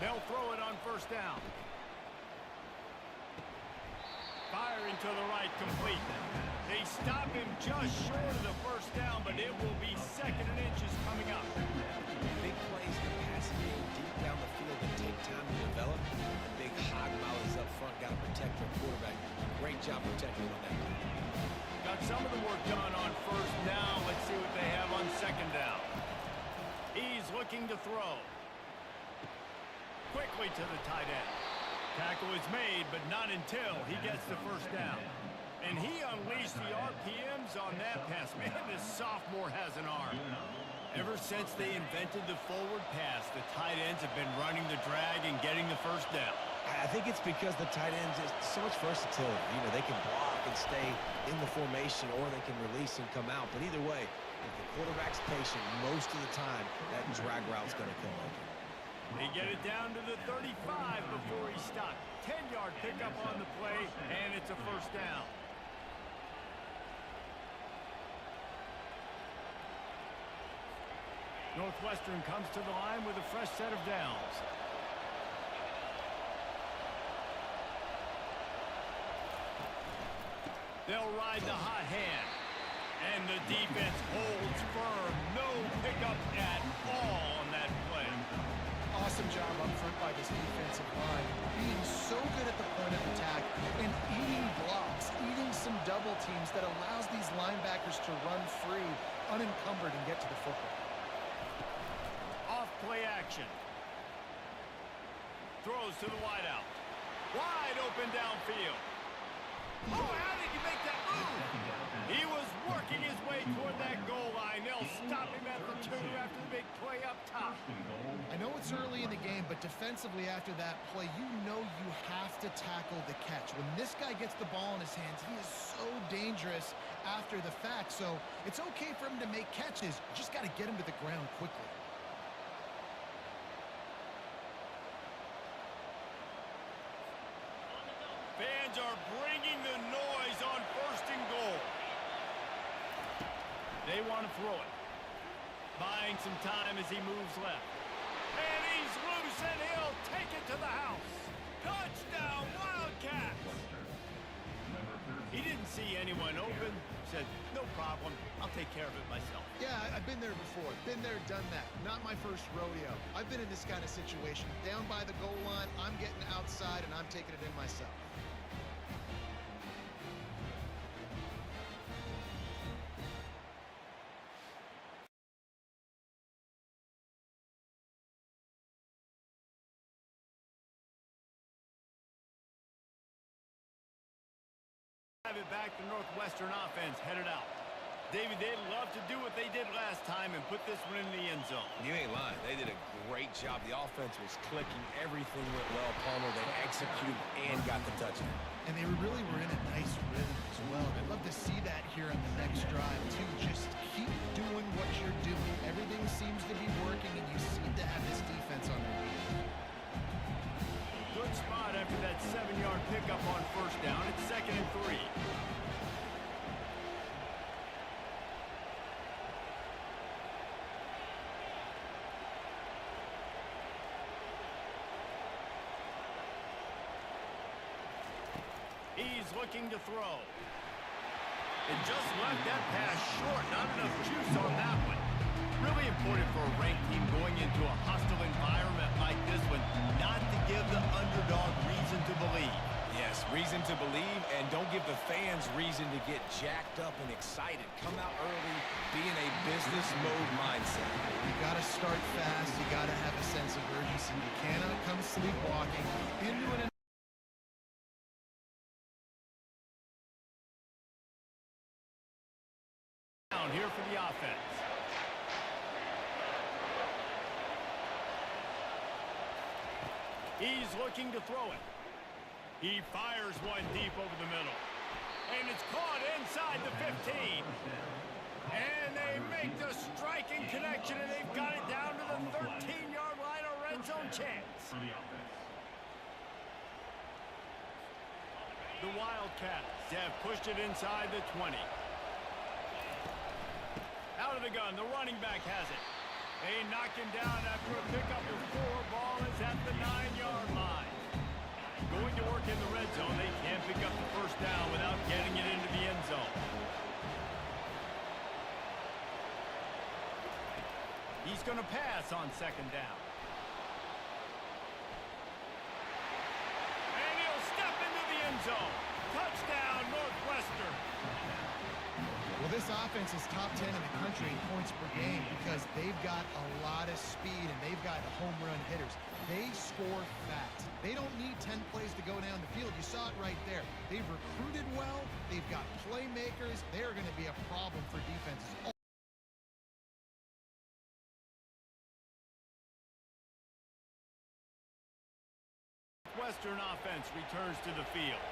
They'll throw it on first down. Firing to the right, complete. They stop him just short of the first down, but it will be second and inches coming up. Big plays in the passing game deep down the field that take time to develop. The big hog mollies up front got to protect their quarterback. Great job protecting him on that one. Got some of the work done on first down. Let's see what they have on second down. He's looking to throw. Quickly to the tight end. Tackle is made, but not until he gets the first down. And he unleashed the RPMs on that pass. Man, this sophomore has an arm. Ever since they invented the forward pass, the tight ends have been running the drag and getting the first down. I think it's because the tight ends is so much versatility. You know, they can block and stay in the formation, or they can release and come out. But either way, if the quarterback's patient, most of the time, that drag route's going to come open. They get it down to the 35 before he stopped. 10-yard pickup on the play, and it's a first down. Northwestern comes to the line with a fresh set of downs. They'll ride the hot hand. And the defense holds firm. No pickup at all on that play. Awesome job up front by this defensive line, being so good at the point of attack and eating blocks, eating some double teams that allows these linebackers to run free, unencumbered, and get to the football. Off play action. Throws to the wideout. Wide open downfield. Oh, how did you make that move? He was working his way toward that goal line. They'll stop him at the 2 after the big play up top. I know it's early in the game, but defensively after that play, you know you have to tackle the catch. When this guy gets the ball in his hands, he is so dangerous after the fact. So it's okay for him to make catches. You just got to get him to the ground quickly. Fans are bringing the noise on first and goal. They want to throw it. Buying some time as he moves left. And he's loose, and he'll take it to the house. Touchdown, Wildcats! He didn't see anyone open. Said, no problem. I'll take care of it myself. Yeah, I've been there before. Been there, done that. Not my first rodeo. I've been in this kind of situation. Down by the goal line, I'm getting outside, and I'm taking it in myself. Have it back to Northwestern offense, headed out. David, they'd love to do what they did last time and put this one in the end zone. You ain't lying. They did a great job. The offense was clicking. Everything went well. Palmer, they executed and got the touchdown. And they really were in a nice rhythm as well. I'd love to see that here on the next drive, too. Just keep doing what you're doing. Everything seems to be working, and you seem to have this defense on their feet. Good spot after that 7-yard pickup on first down. It's 2nd and 3. He's looking to throw. And just left that pass short. Not enough juice on that one. Really important for a ranked team going into a hostile environment like this one, not to give the underdog reason to believe. Yes, reason to believe, and don't give the fans reason to get jacked up and excited. Come out early, be in a business mode mindset. You got to start fast. You got to have a sense of urgency. You cannot come sleepwalking into an down here for the offense. He's looking to throw it. He fires one deep over the middle. And it's caught inside the 15. And they make the striking connection, and they've got it down to the 13-yard line, a red zone chance. The Wildcats have pushed it inside the 20. Out of the gun, the running back has it. They knock him down after a pickup of 4. Ball is at the 9-yard line. Going to work in the red zone. They can't pick up the first down without getting it into the end zone. He's going to pass on second down. And he'll step into the end zone. Touchdown, Northwestern. Well, this offense is top 10 in the country in points per game because they've got a lot of speed and they've got home run hitters. They score fast. They don't need 10 plays to go down the field. You saw it right there. They've recruited well. They've got playmakers. They're going to be a problem for defenses. Western offense returns to the field.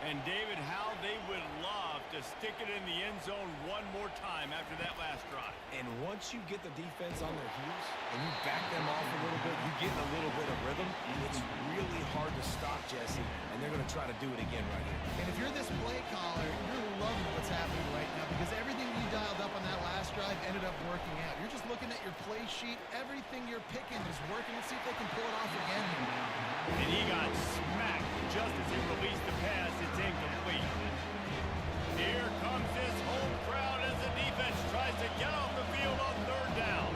And David, how they would love to stick it in the end zone one more time after that last drive. And once you get the defense on their heels and you back them off a little bit, you get a little bit of rhythm, it's really hard to stop, Jesse, and they're going to try to do it again right here. And if you're this play caller, you're loving what's happening right now because everything you dialed up on that last drive ended up working out. You're just looking at your play sheet. Everything you're picking is working. Let's see if they can pull it off again. And he got smacked just as he released the pass. It's incomplete. Here comes this home crowd as the defense tries to get off the field on third down.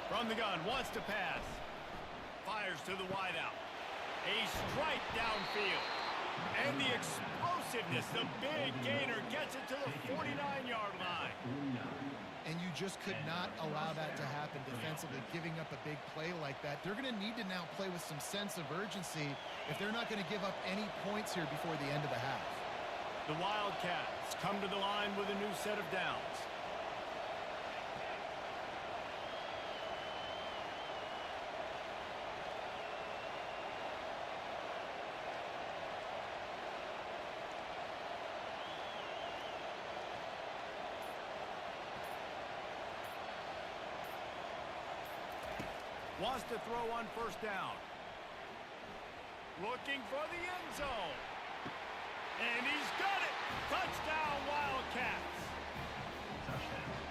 From the gun, wants to pass. Fires to the wideout. A strike downfield. And the explosiveness, the big gainer gets it to the 49-yard line. And you just could not allow that to happen defensively, giving up a big play like that. They're going to need to now play with some sense of urgency if they're not going to give up any points here before the end of the half. The Wildcats come to the line with a new set of downs. Wants to throw on first down. Looking for the end zone. And he's got it. Touchdown, Wildcats.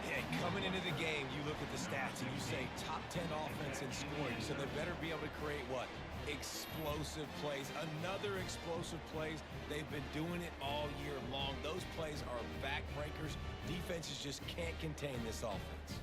Yeah, coming into the game, you look at the stats and you say top 10 offense in scoring, so they better be able to create what? Explosive plays. Another explosive plays. They've been doing it all year long. Those plays are backbreakers. Defenses just can't contain this offense.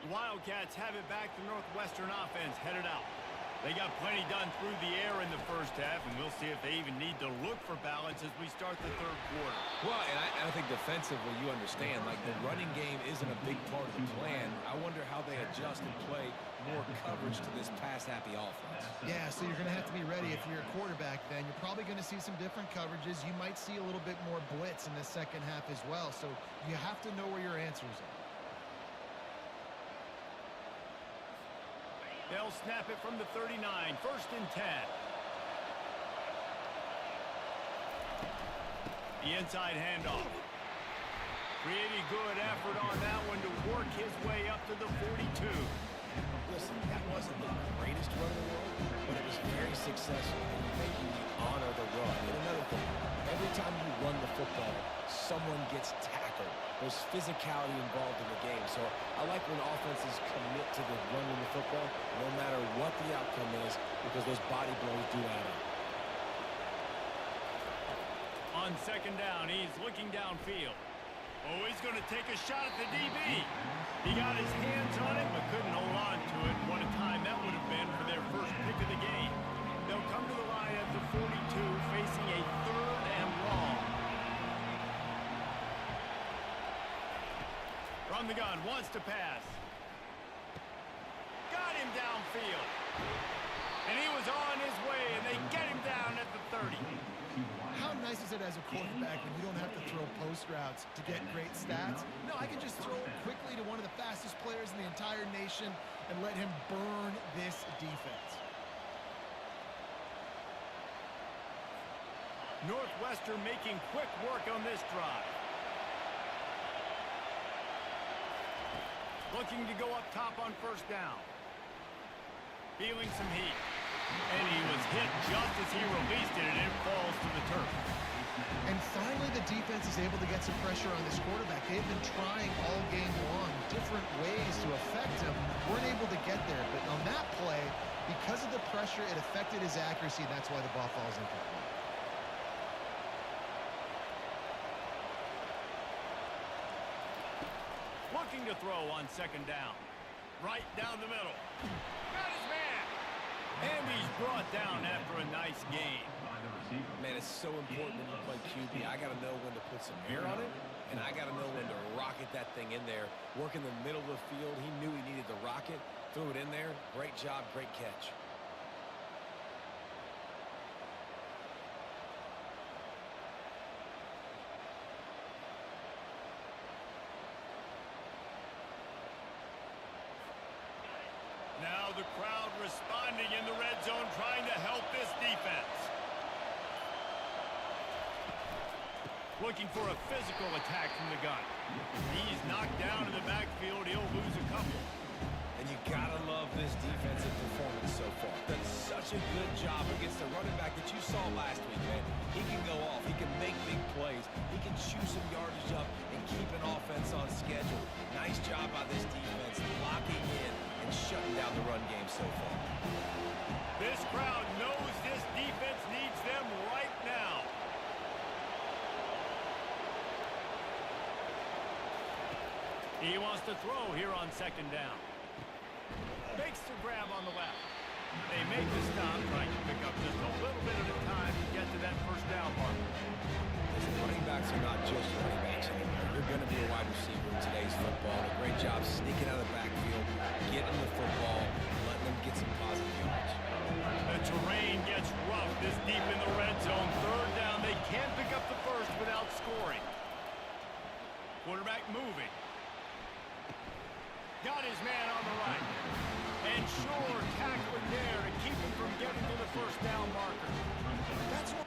The Wildcats have it back. The Northwestern offense headed out. They got plenty done through the air in the first half, and we'll see if they even need to look for balance as we start the third quarter. Well, and I think defensively, you understand, like the running game isn't a big part of the plan. I wonder how they adjust and play more coverage to this pass-happy offense. Yeah, so you're going to have to be ready. If you're a quarterback, then you're probably going to see some different coverages. You might see a little bit more blitz in the second half as well, so you have to know where your answers are. They'll snap it from the 39, 1st and 10. The inside handoff. Pretty good effort on that one to work his way up to the 42. Listen, that wasn't the greatest run in the world, but it was very successful in making you honor the run. And another thing, every time you run the football, someone gets tackled. There's physicality involved in the game. So I like when offenses commit to the running the football, no matter what the outcome is, because those body blows do add up. On second down, he's looking downfield. Oh, he's going to take a shot at the DB. He got his hands on it, but couldn't hold on to it. What a time that would have been for their first pick of the game. They'll come to the line at the 42, facing a third and long. From the gun, wants to pass. Got him downfield. And he was on his way, and they get him down at the 30. How nice is it as a quarterback when you don't have to throw post routes to get great stats? No, I can just throw it quickly to one of the fastest players in the entire nation and let him burn this defense. Northwestern making quick work on this drive. Looking to go up top on first down. Feeling some heat. And he was hit just as he released it, and it falls to the turf. And finally, the defense is able to get some pressure on this quarterback. They've been trying all game long different ways to affect him. Weren't able to get there. But on that play, because of the pressure, it affected his accuracy, and that's why the ball falls incomplete. Looking to throw on second down. Right down the middle. Got his man. And he's brought down after a nice gain. Man, it's so important when you play QB. I got to know when to put some air on it, and I got to know when to rocket that thing in there. Work in the middle of the field. He knew he needed the rocket. Threw it in there. Great job, great catch. Now the crowd responding in the red zone, trying to help this defense. Looking for a physical attack from the gun. He's knocked down in the backfield. He'll lose a couple. And you gotta love this defensive performance so far. Done such a good job against the running back that you saw last week, man. He can go off. He can make big plays. He can chew some yardage up and keep an offense on schedule. Nice job by this defense, locking in and shutting down the run game so far. This crowd knows this defense needs them right now. He wants to throw here on second down. Makes the grab on the left. They make the stop, trying to pick up just a little bit at a time to get to that first down marker. Listen, running backs are not just running backs anymore. You're going to be a wide receiver in today's football. A great job sneaking out of the backfield, getting the football, letting them get some positive yards. The terrain gets rough this deep in the red zone. Third down, they can't pick up the first without scoring. Quarterback moving. Got his man on the right. And sure, tackling there to keep him from getting to the first down marker. That's what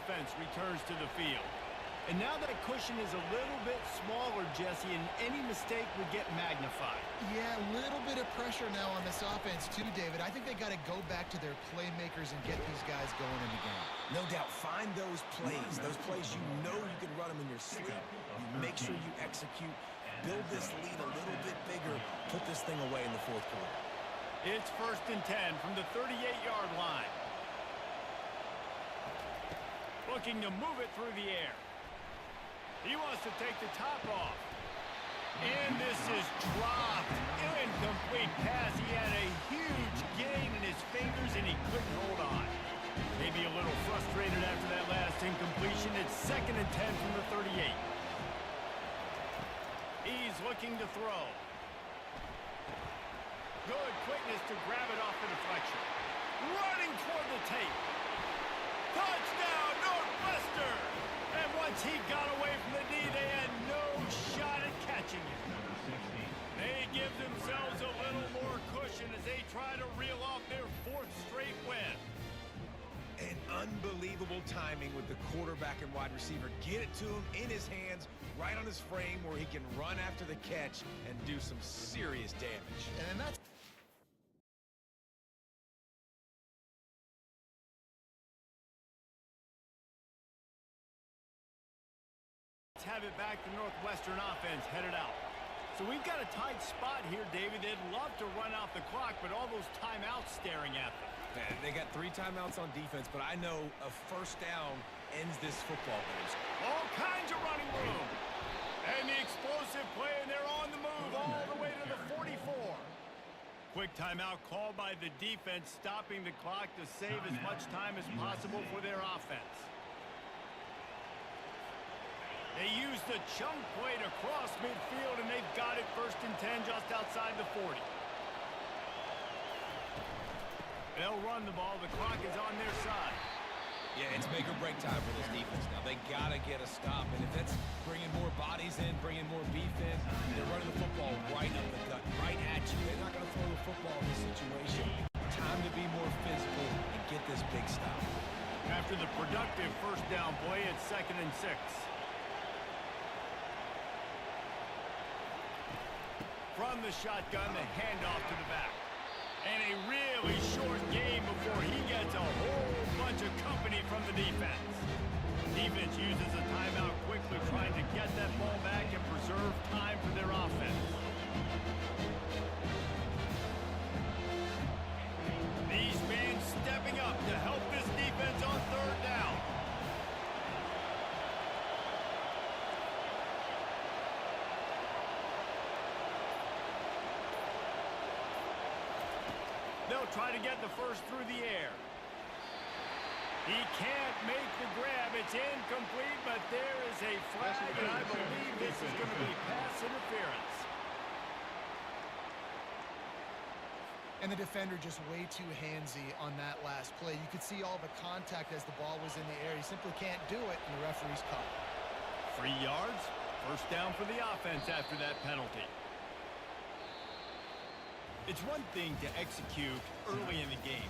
offense returns to the field. And now that cushion is a little bit smaller, Jesse, and any mistake would get magnified. Yeah, a little bit of pressure now on this offense too, David. I think they got to go back to their playmakers and get these guys going in the game. No doubt, find those plays you know you can run them in your sleep. You make sure you execute, build this lead a little bit bigger, put this thing away in the fourth quarter. It's 1st and 10 from the 38-yard line. Looking to move it through the air. He wants to take the top off. And this is dropped. Incomplete pass. He had a huge gain in his fingers, and he couldn't hold on. Maybe a little frustrated after that last incompletion. It's 2nd and 10 from the 38. He's looking to throw. Good quickness to grab it off the deflection. Running toward the tape. Touchdown, Northwestern! And once he got away from the D, they had no shot at catching him. They give themselves a little more cushion as they try to reel off their fourth straight win. And unbelievable timing with the quarterback and wide receiver. Get it to him in his hands, right on his frame where he can run after the catch and do some serious damage. And that's Let's have it back to Northwestern offense headed out. So we've got a tight spot here, David. They'd love to run out the clock, but all those timeouts staring at them. They got 3 timeouts on defense, but I know a first down ends this football game. All kinds of running room. And the explosive play, and they're on the move all the way to the 44. Quick timeout called by the defense, stopping the clock to save as much time as possible for their offense. They used the chunk play to cross midfield, and they've got it 1st and 10 just outside the 40. They'll run the ball. The clock is on their side. Yeah, it's make or break time for this defense now. They got to get a stop, and if that's bringing more bodies in, bringing more beef in, they're running the football right up the gut, right at you. They're not going to throw the football in this situation. Time to be more physical and get this big stop. After the productive first down play, it's 2nd and 6. From the shotgun, the handoff to the back. And a really short game before he gets a whole bunch of company from the defense. Defense uses a timeout quickly, trying to get that ball back and preserve time for their offense. These fans stepping up to help this defense on 3rd down. They'll try to get the first through the air. He can't make the grab. It's incomplete, but there is a flag, and I believe this is going to be pass interference. And the defender just way too handsy on that last play. You could see all the contact as the ball was in the air. He simply can't do it, and the referee's caught. 3 yards, 1st down for the offense after that penalty. It's one thing to execute early in the game.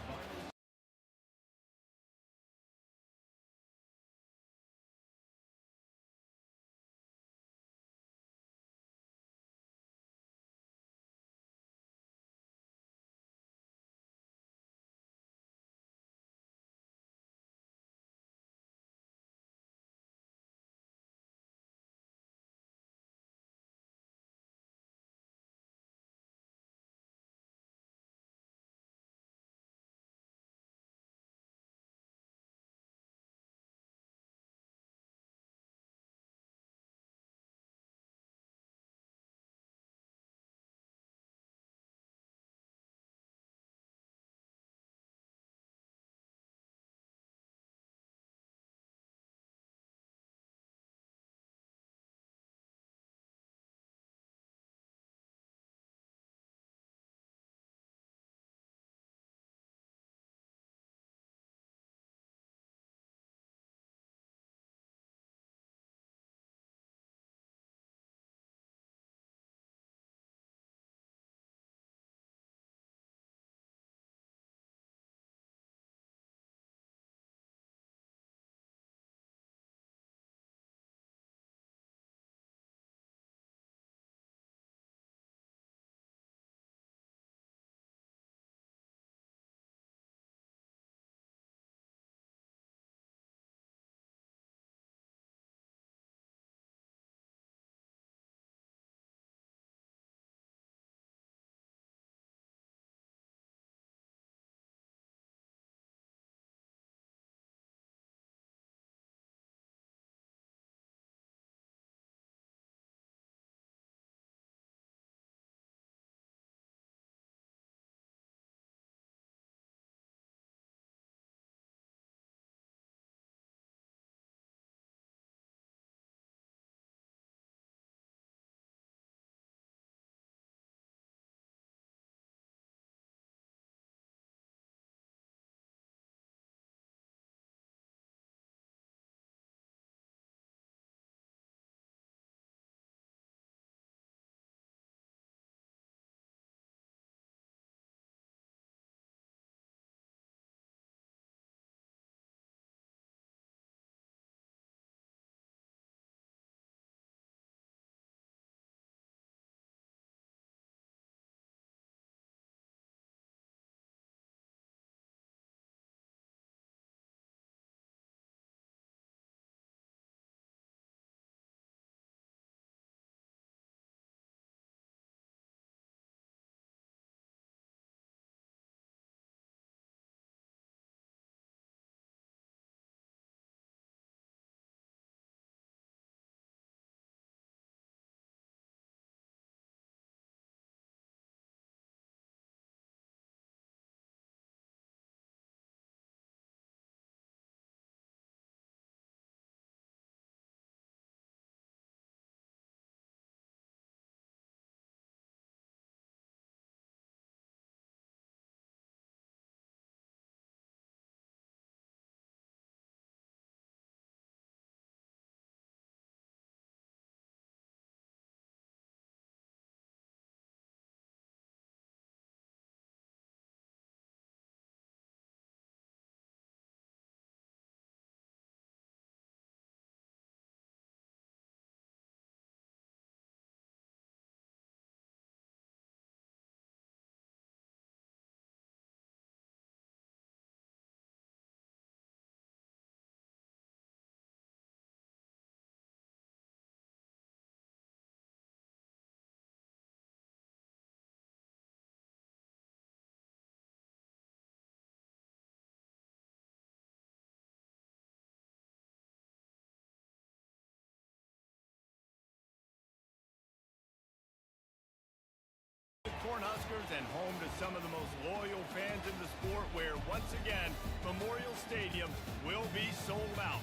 Cornhuskers and home to some of the most loyal fans in the sport, where, once again, Memorial Stadium will be sold out.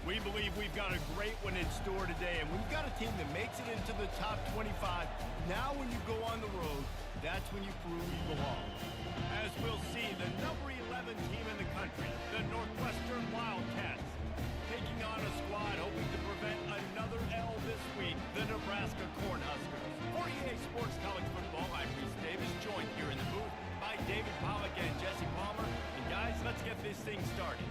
We believe we've got a great one in store today, and we've got a team that makes it into the top 25. Now when you go on the road, that's when you prove you belong. As we'll see, the number 11 team in the country, the Northwestern Wildcats, taking on a squad hoping to prevent another L this week, the Nebraska Cornhuskers. For EA Sports College Football, I'm Reese Davis, joined here in the booth by David Pollack and Jesse Palmer. And guys, let's get this thing started.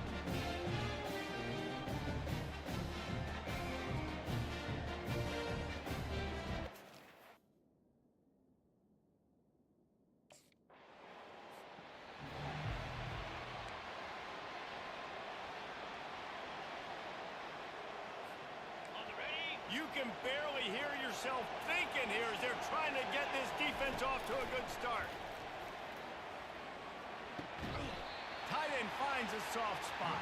You can barely hear yourself thinking here as they're trying to get this defense off to a good start. Tight end finds a soft spot.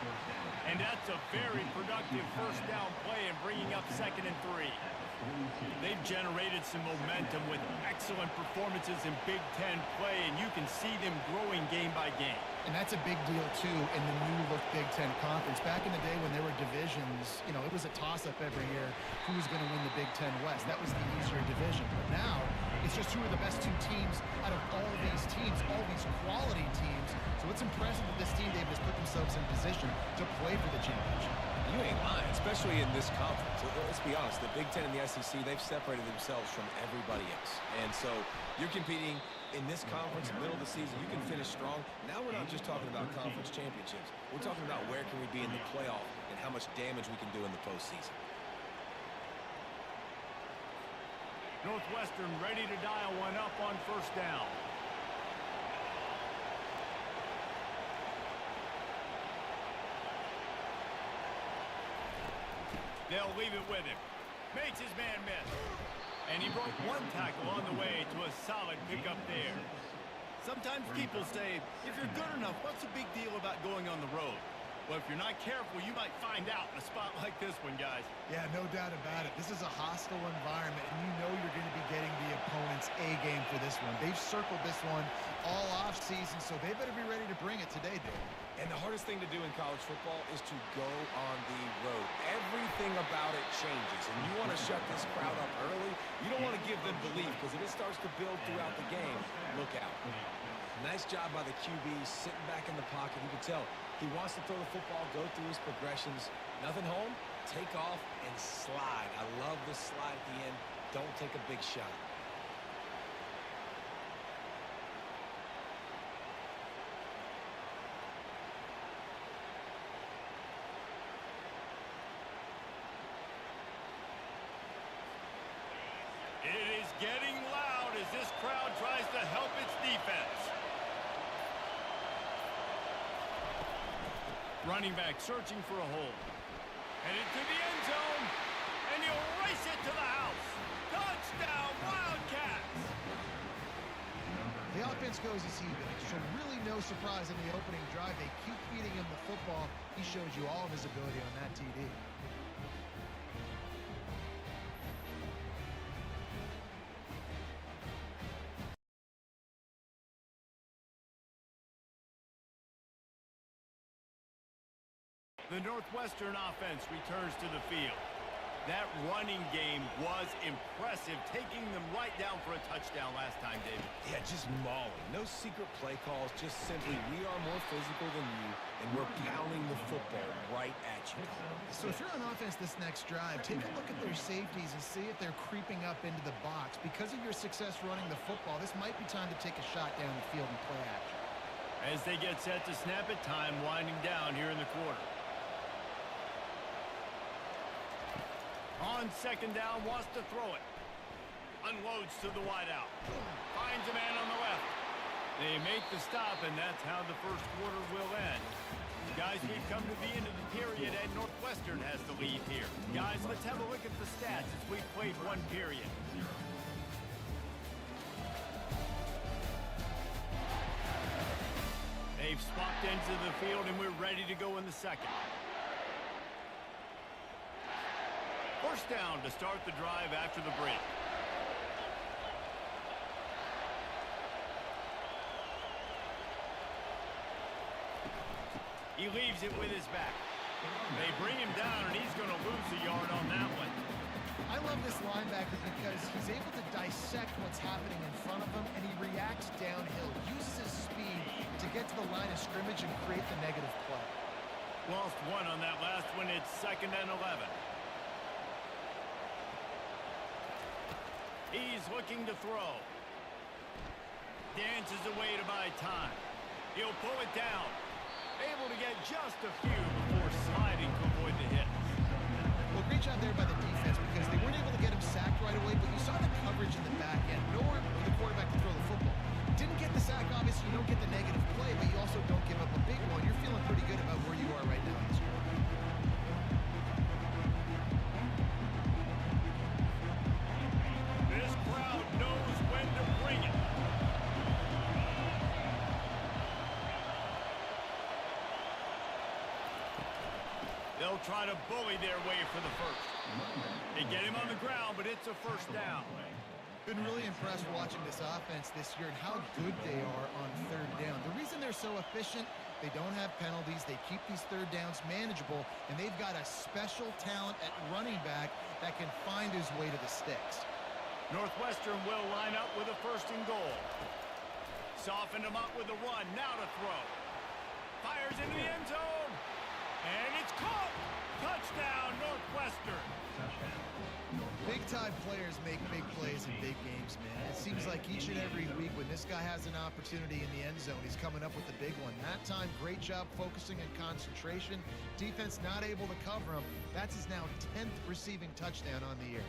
And that's a very productive first down play and bringing up 2nd and 3. They've generated some momentum with excellent performances in Big Ten play, and you can see them growing game by game. And that's a big deal, too, in the new-look Big Ten Conference. Back in the day when there were divisions, you know, it was a toss-up every year who was going to win the Big Ten West. That was the easier division. But now, it's just who are the best two teams out of all these teams, all these quality teams. So it's impressive that this team, they've just put themselves in position to play for the championship. You ain't lying, especially in this conference. Let's be honest, the Big Ten and the SEC, they've separated themselves from everybody else. And so you're competing in this conference, middle of the season, you can finish strong. Now we're not just talking about conference championships. We're talking about where can we be in the playoff and how much damage we can do in the postseason. Northwestern ready to dial one up on first down. They'll leave it with him. Makes his man miss. And he broke one tackle on the way to a solid pickup there. Sometimes people say, if you're good enough, what's the big deal about going on the road? Well, if you're not careful, you might find out in a spot like this one, guys. Yeah, no doubt about it. This is a hostile environment, and you know you're going to be getting the opponent's A game for this one. They've circled this one all offseason, so they better be ready to bring it today, Dave. And the hardest thing to do in college football is to go on the road. Everything about it changes, and you want to shut this crowd up early. You don't want to give them belief, because if it starts to build throughout the game, look out. Nice job by the QB, sitting back in the pocket. You can tell he wants to throw the football, go through his progressions. Nothing home, take off, and slide. I love the slide at the end. Don't take a big shot. It is getting loud as this crowd tries to help its defense. Running back searching for a hole. Headed to the end zone, and he'll race it to the house. Touchdown, Wildcats! The offense goes as he goes, so really no surprise in the opening drive. They keep feeding him the football. He shows you all of his ability on that TD. The Northwestern offense returns to the field. That running game was impressive, taking them right down for a touchdown last time, David. Yeah, just mauling. No secret play calls, just simply we are more physical than you, and we're pounding the football right at you. So if you're on offense this next drive, take a look at their safeties and see if they're creeping up into the box. Because of your success running the football, this might be time to take a shot down the field and play action. As they get set to snap it, time winding down here in the quarter. On second down, wants to throw it. Unloads to the wideout. Finds a man on the left. They make the stop, and that's how the first quarter will end. Guys, we've come to the end of the period, and Northwestern has the lead here. Guys, let's have a look at the stats as we've played one period. They've swapped into the field, and we're ready to go in the second. First down to start the drive after the break. He leaves it with his back. They bring him down, and he's going to lose a yard on that one. I love this linebacker because he's able to dissect what's happening in front of him, and he reacts downhill, uses his speed to get to the line of scrimmage and create the negative play. Lost one on that last one. It's 2nd and 11. He's looking to throw. Dances away to buy time. He'll pull it down. Able to get just a few before sliding to avoid the hit. Well, great job there by the defense because they weren't able to get him sacked right away, but you saw the coverage in the back end. Nowhere for the quarterback to throw the football. Didn't get the sack, obviously. You don't get the negative play, but you also don't give up a big one. You're feeling pretty good about where you are right now in this game. This crowd knows when to bring it. They'll try to bully their way for the first. They get him on the ground, but it's a first down. Been really impressed watching this offense this year and how good they are on 3rd down. The reason they're so efficient, they don't have penalties, they keep these 3rd downs manageable, and they've got a special talent at running back that can find his way to the sticks. Northwestern will line up with a 1st and goal. Soften him up with a run, now to throw. Fires into the end zone, and it's caught! Touchdown, Northwestern! Big-time players make big plays in big games, man. It seems like each and every week when this guy has an opportunity in the end zone, he's coming up with a big one. That time, great job focusing and concentration. Defense not able to cover him. That's his now 10th receiving touchdown on the year.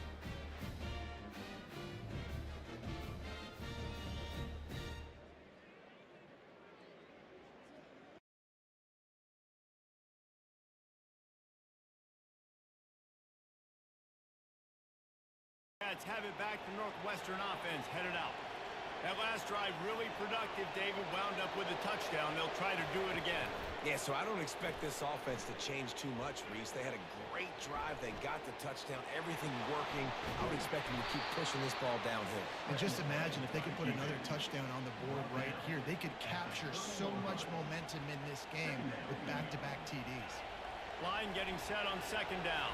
Have it back to Northwestern offense headed out. That last drive really productive. David wound up with a touchdown. They'll try to do it again. Yeah, so I don't expect this offense to change too much, Reese. They had a great drive. They got the touchdown. Everything working. I would expect them to keep pushing this ball downhill. And just imagine if they could put another touchdown on the board right here. They could capture so much momentum in this game with back-to-back TDs. Line getting set on 2nd down.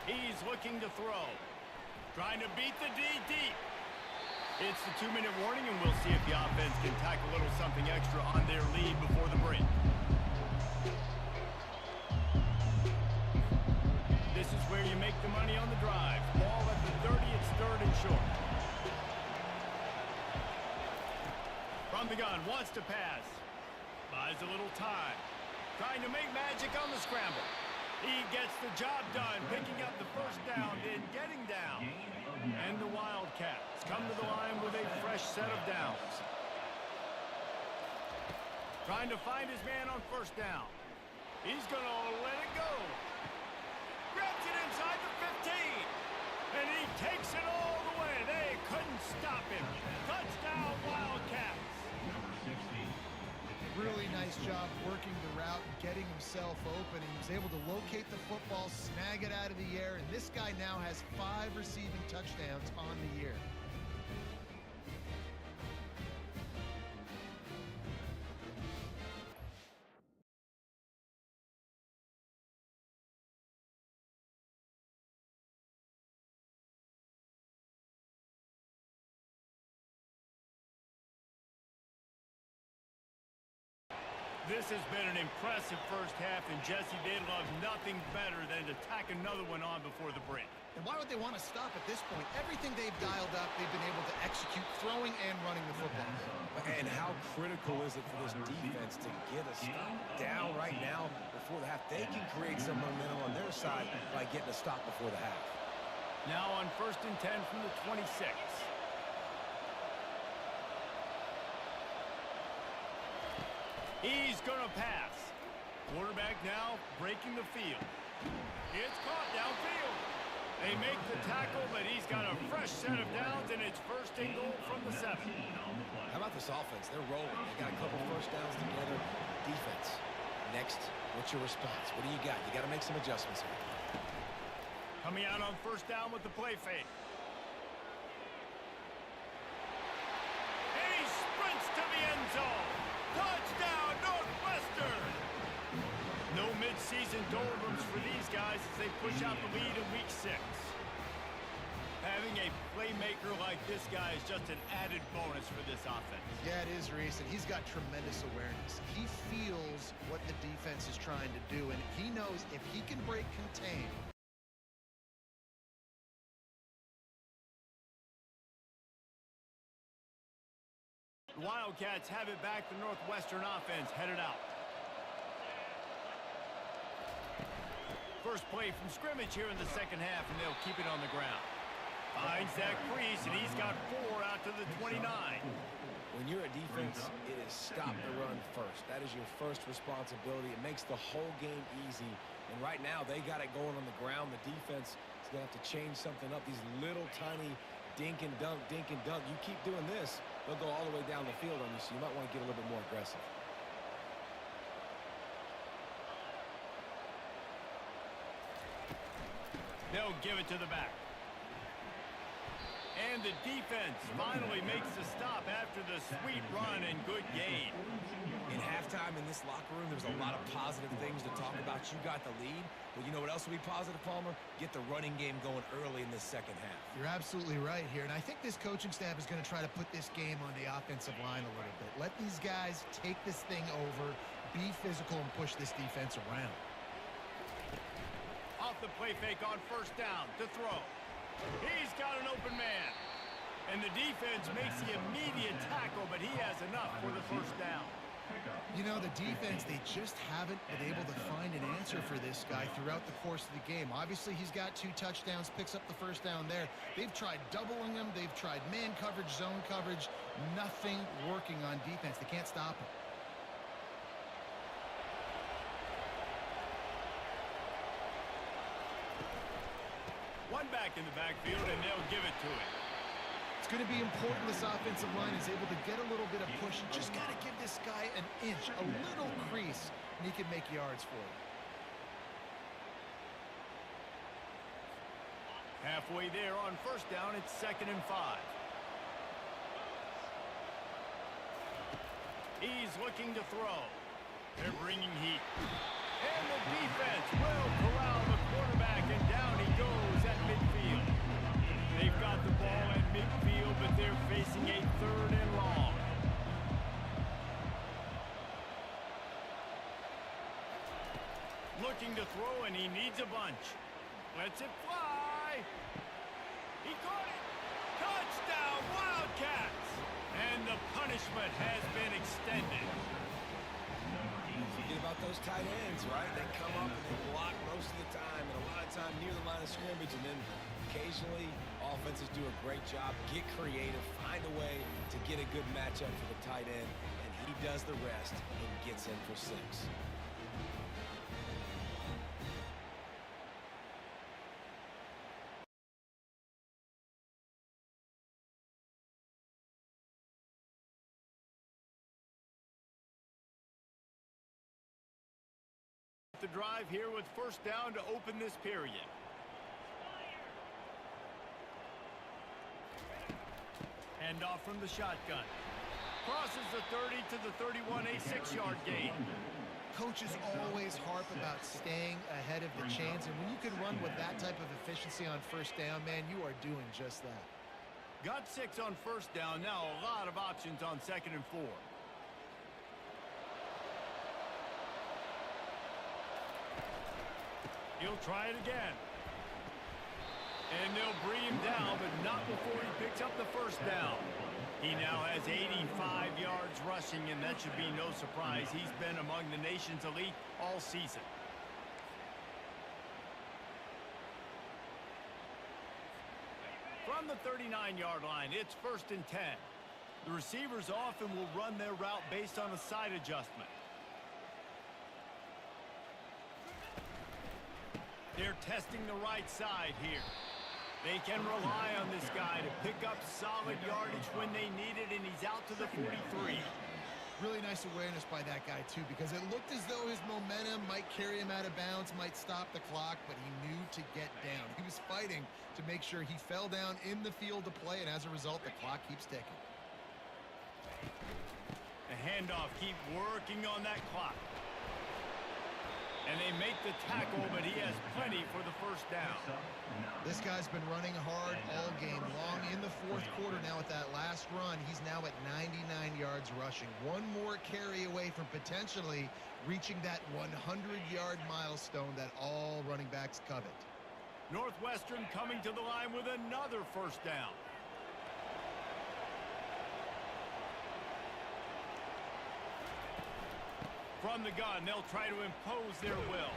He's looking to throw. Trying to beat the D deep. It's the 2-minute warning, and we'll see if the offense can tack a little something extra on their lead before the break. This is where you make the money on the drive. Ball at the 30, it's 3rd and short. From the gun, wants to pass. Buys a little time. Trying to make magic on the scramble. He gets the job done, picking up the 1st down, then getting down. And the Wildcats come to the line with a fresh set of downs. Trying to find his man on 1st down. He's going to let it go. Grabs it inside the 15. And he takes it all the way. They couldn't stop him. Touchdown, Wildcats. Really nice job working the route and getting himself open. He was able to locate the football, snag it out of the air, and this guy now has 5 receiving touchdowns on the year. This has been an impressive first half, and Jesse, they'd love nothing better than to tack another one on before the break. And why would they want to stop at this point? Everything they've dialed up, they've been able to execute, throwing and running the football. And how critical is it for this defense to get a stop down right now before the half? They can create some momentum on their side by getting a stop before the half. Now on 1st and 10 from the 26. He's going to pass. Quarterback now breaking the field. It's caught downfield. They make the tackle, but he's got a fresh set of downs, and it's 1st and goal from the 7. How about this offense? They're rolling. They got a couple 1st downs together. Defense. Next, what's your response? What do you got? You got to make some adjustments here. Coming out on first down with the play fake. And he sprints to the end zone. Touchdown, Northwestern! No mid-season doldrums for these guys as they push out the lead in week 6. Having a playmaker like this guy is just an added bonus for this offense. Yeah, it is, Reese, and he's got tremendous awareness. He feels what the defense is trying to do, and he knows if he can break contain. The Wildcats have it back. The Northwestern offense headed out. First play from scrimmage here in the second half, and they'll keep it on the ground. Finds that crease, and he's got 4 out to the 29. When you're a defense, it is stop the run first. That is your first responsibility. It makes the whole game easy. And right now, they got it going on the ground. The defense is going to have to change something up. These little tiny dink and dunk, dink and dunk. You keep doing this, they'll go all the way down the field on you, so you might want to get a little bit more aggressive. They'll give it to the back. And the defense finally makes the stop after the sweet run and good gain. In halftime in this locker room, there's a lot of positive things to talk about. You got the lead, but you know what else will be positive, Palmer? Get the running game going early in this second half. You're absolutely right here, and I think this coaching staff is going to try to put this game on the offensive line a little bit. Let these guys take this thing over, be physical, and push this defense around. Off the play fake on first down to throw. He's got an open man. And the defense makes the immediate tackle, but he has enough for the first down. You know, the defense, they just haven't been able to find an answer for this guy throughout the course of the game. Obviously, he's got 2 touchdowns, picks up the first down there. They've tried doubling him. They've tried man coverage, zone coverage. Nothing working on defense. They can't stop him. One back in the backfield, and they'll give it to him. It's going to be important this offensive line is able to get a little bit of push. You just got to give this guy an inch, a little crease, and he can make yards for you. Halfway there on first down, it's 2nd and 5. He's looking to throw. They're bringing heat. And the defense will corral the quarterback, and down he goes at midfield. They've got the ball at midfield, but they're facing a 3rd and long. Looking to throw, and he needs a bunch. Lets it fly. He caught it. Touchdown, Wildcats! And the punishment has been extended. Forget about those tight ends, right? They come up and they block most of the time, and a lot of time near the line of scrimmage, and then occasionally offenses do a great job, get creative, find a way to get a good matchup for the tight end, and he does the rest and gets in for 6. The drive here with first down to open this period. Hand off from the shotgun. Crosses the 30 to the 31, a 6-yard gain. Coaches always harp about staying ahead of the chains, and when you can run with that type of efficiency on first down, man, you are doing just that. Got 6 on first down. Now a lot of options on 2nd and 4. He'll try it again. And they'll bring him down, but not before he picks up the first down. He now has 85 yards rushing, and that should be no surprise. He's been among the nation's elite all season. From the 39-yard line, it's 1st and 10. The receivers often will run their route based on a side adjustment. They're testing the right side here. They can rely on this guy to pick up solid yardage when they need it, and he's out to the 43. Really nice awareness by that guy, too, because it looked as though his momentum might carry him out of bounds, might stop the clock, but he knew to get down. He was fighting to make sure he fell down in the field to play, and as a result, the clock keeps ticking. The handoff, keep working on that clock. And they make the tackle, but he has plenty for the first down. This guy's been running hard all game long. In the fourth quarter now with that last run, he's now at 99 yards rushing. One more carry away from potentially reaching that 100-yard milestone that all running backs covet. Northwestern coming to the line with another first down. From the gun, they'll try to impose their will.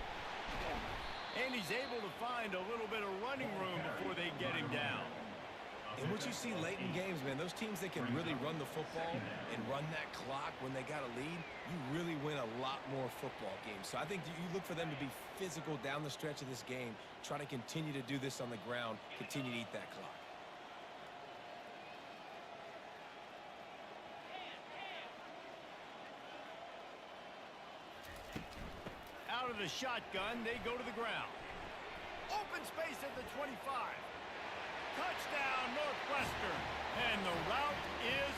And he's able to find a little bit of running room before they get him down. And what you see late in games, man, those teams that can really run the football and run that clock when they got a lead, you really win a lot more football games. So I think you look for them to be physical down the stretch of this game, try to continue to do this on the ground, continue to eat that clock. Out of the shotgun, they go to the ground. Open space at the 25. Touchdown, Northwestern. And the route is...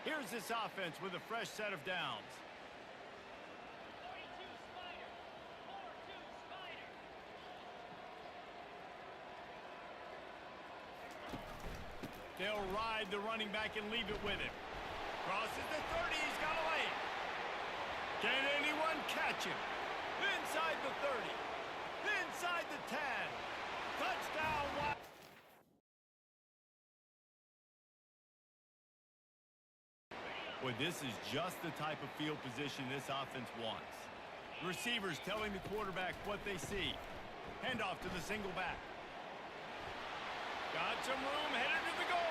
Here's this offense with a fresh set of downs. They'll ride the running back and leave it with him. Crosses the 30, he's got a lane. Can anyone catch him? Inside the 30. Inside the 10. Touchdown. Well, this is just the type of field position this offense wants. Receivers telling the quarterback what they see. Handoff to the single back. Got some room, headed to the goal.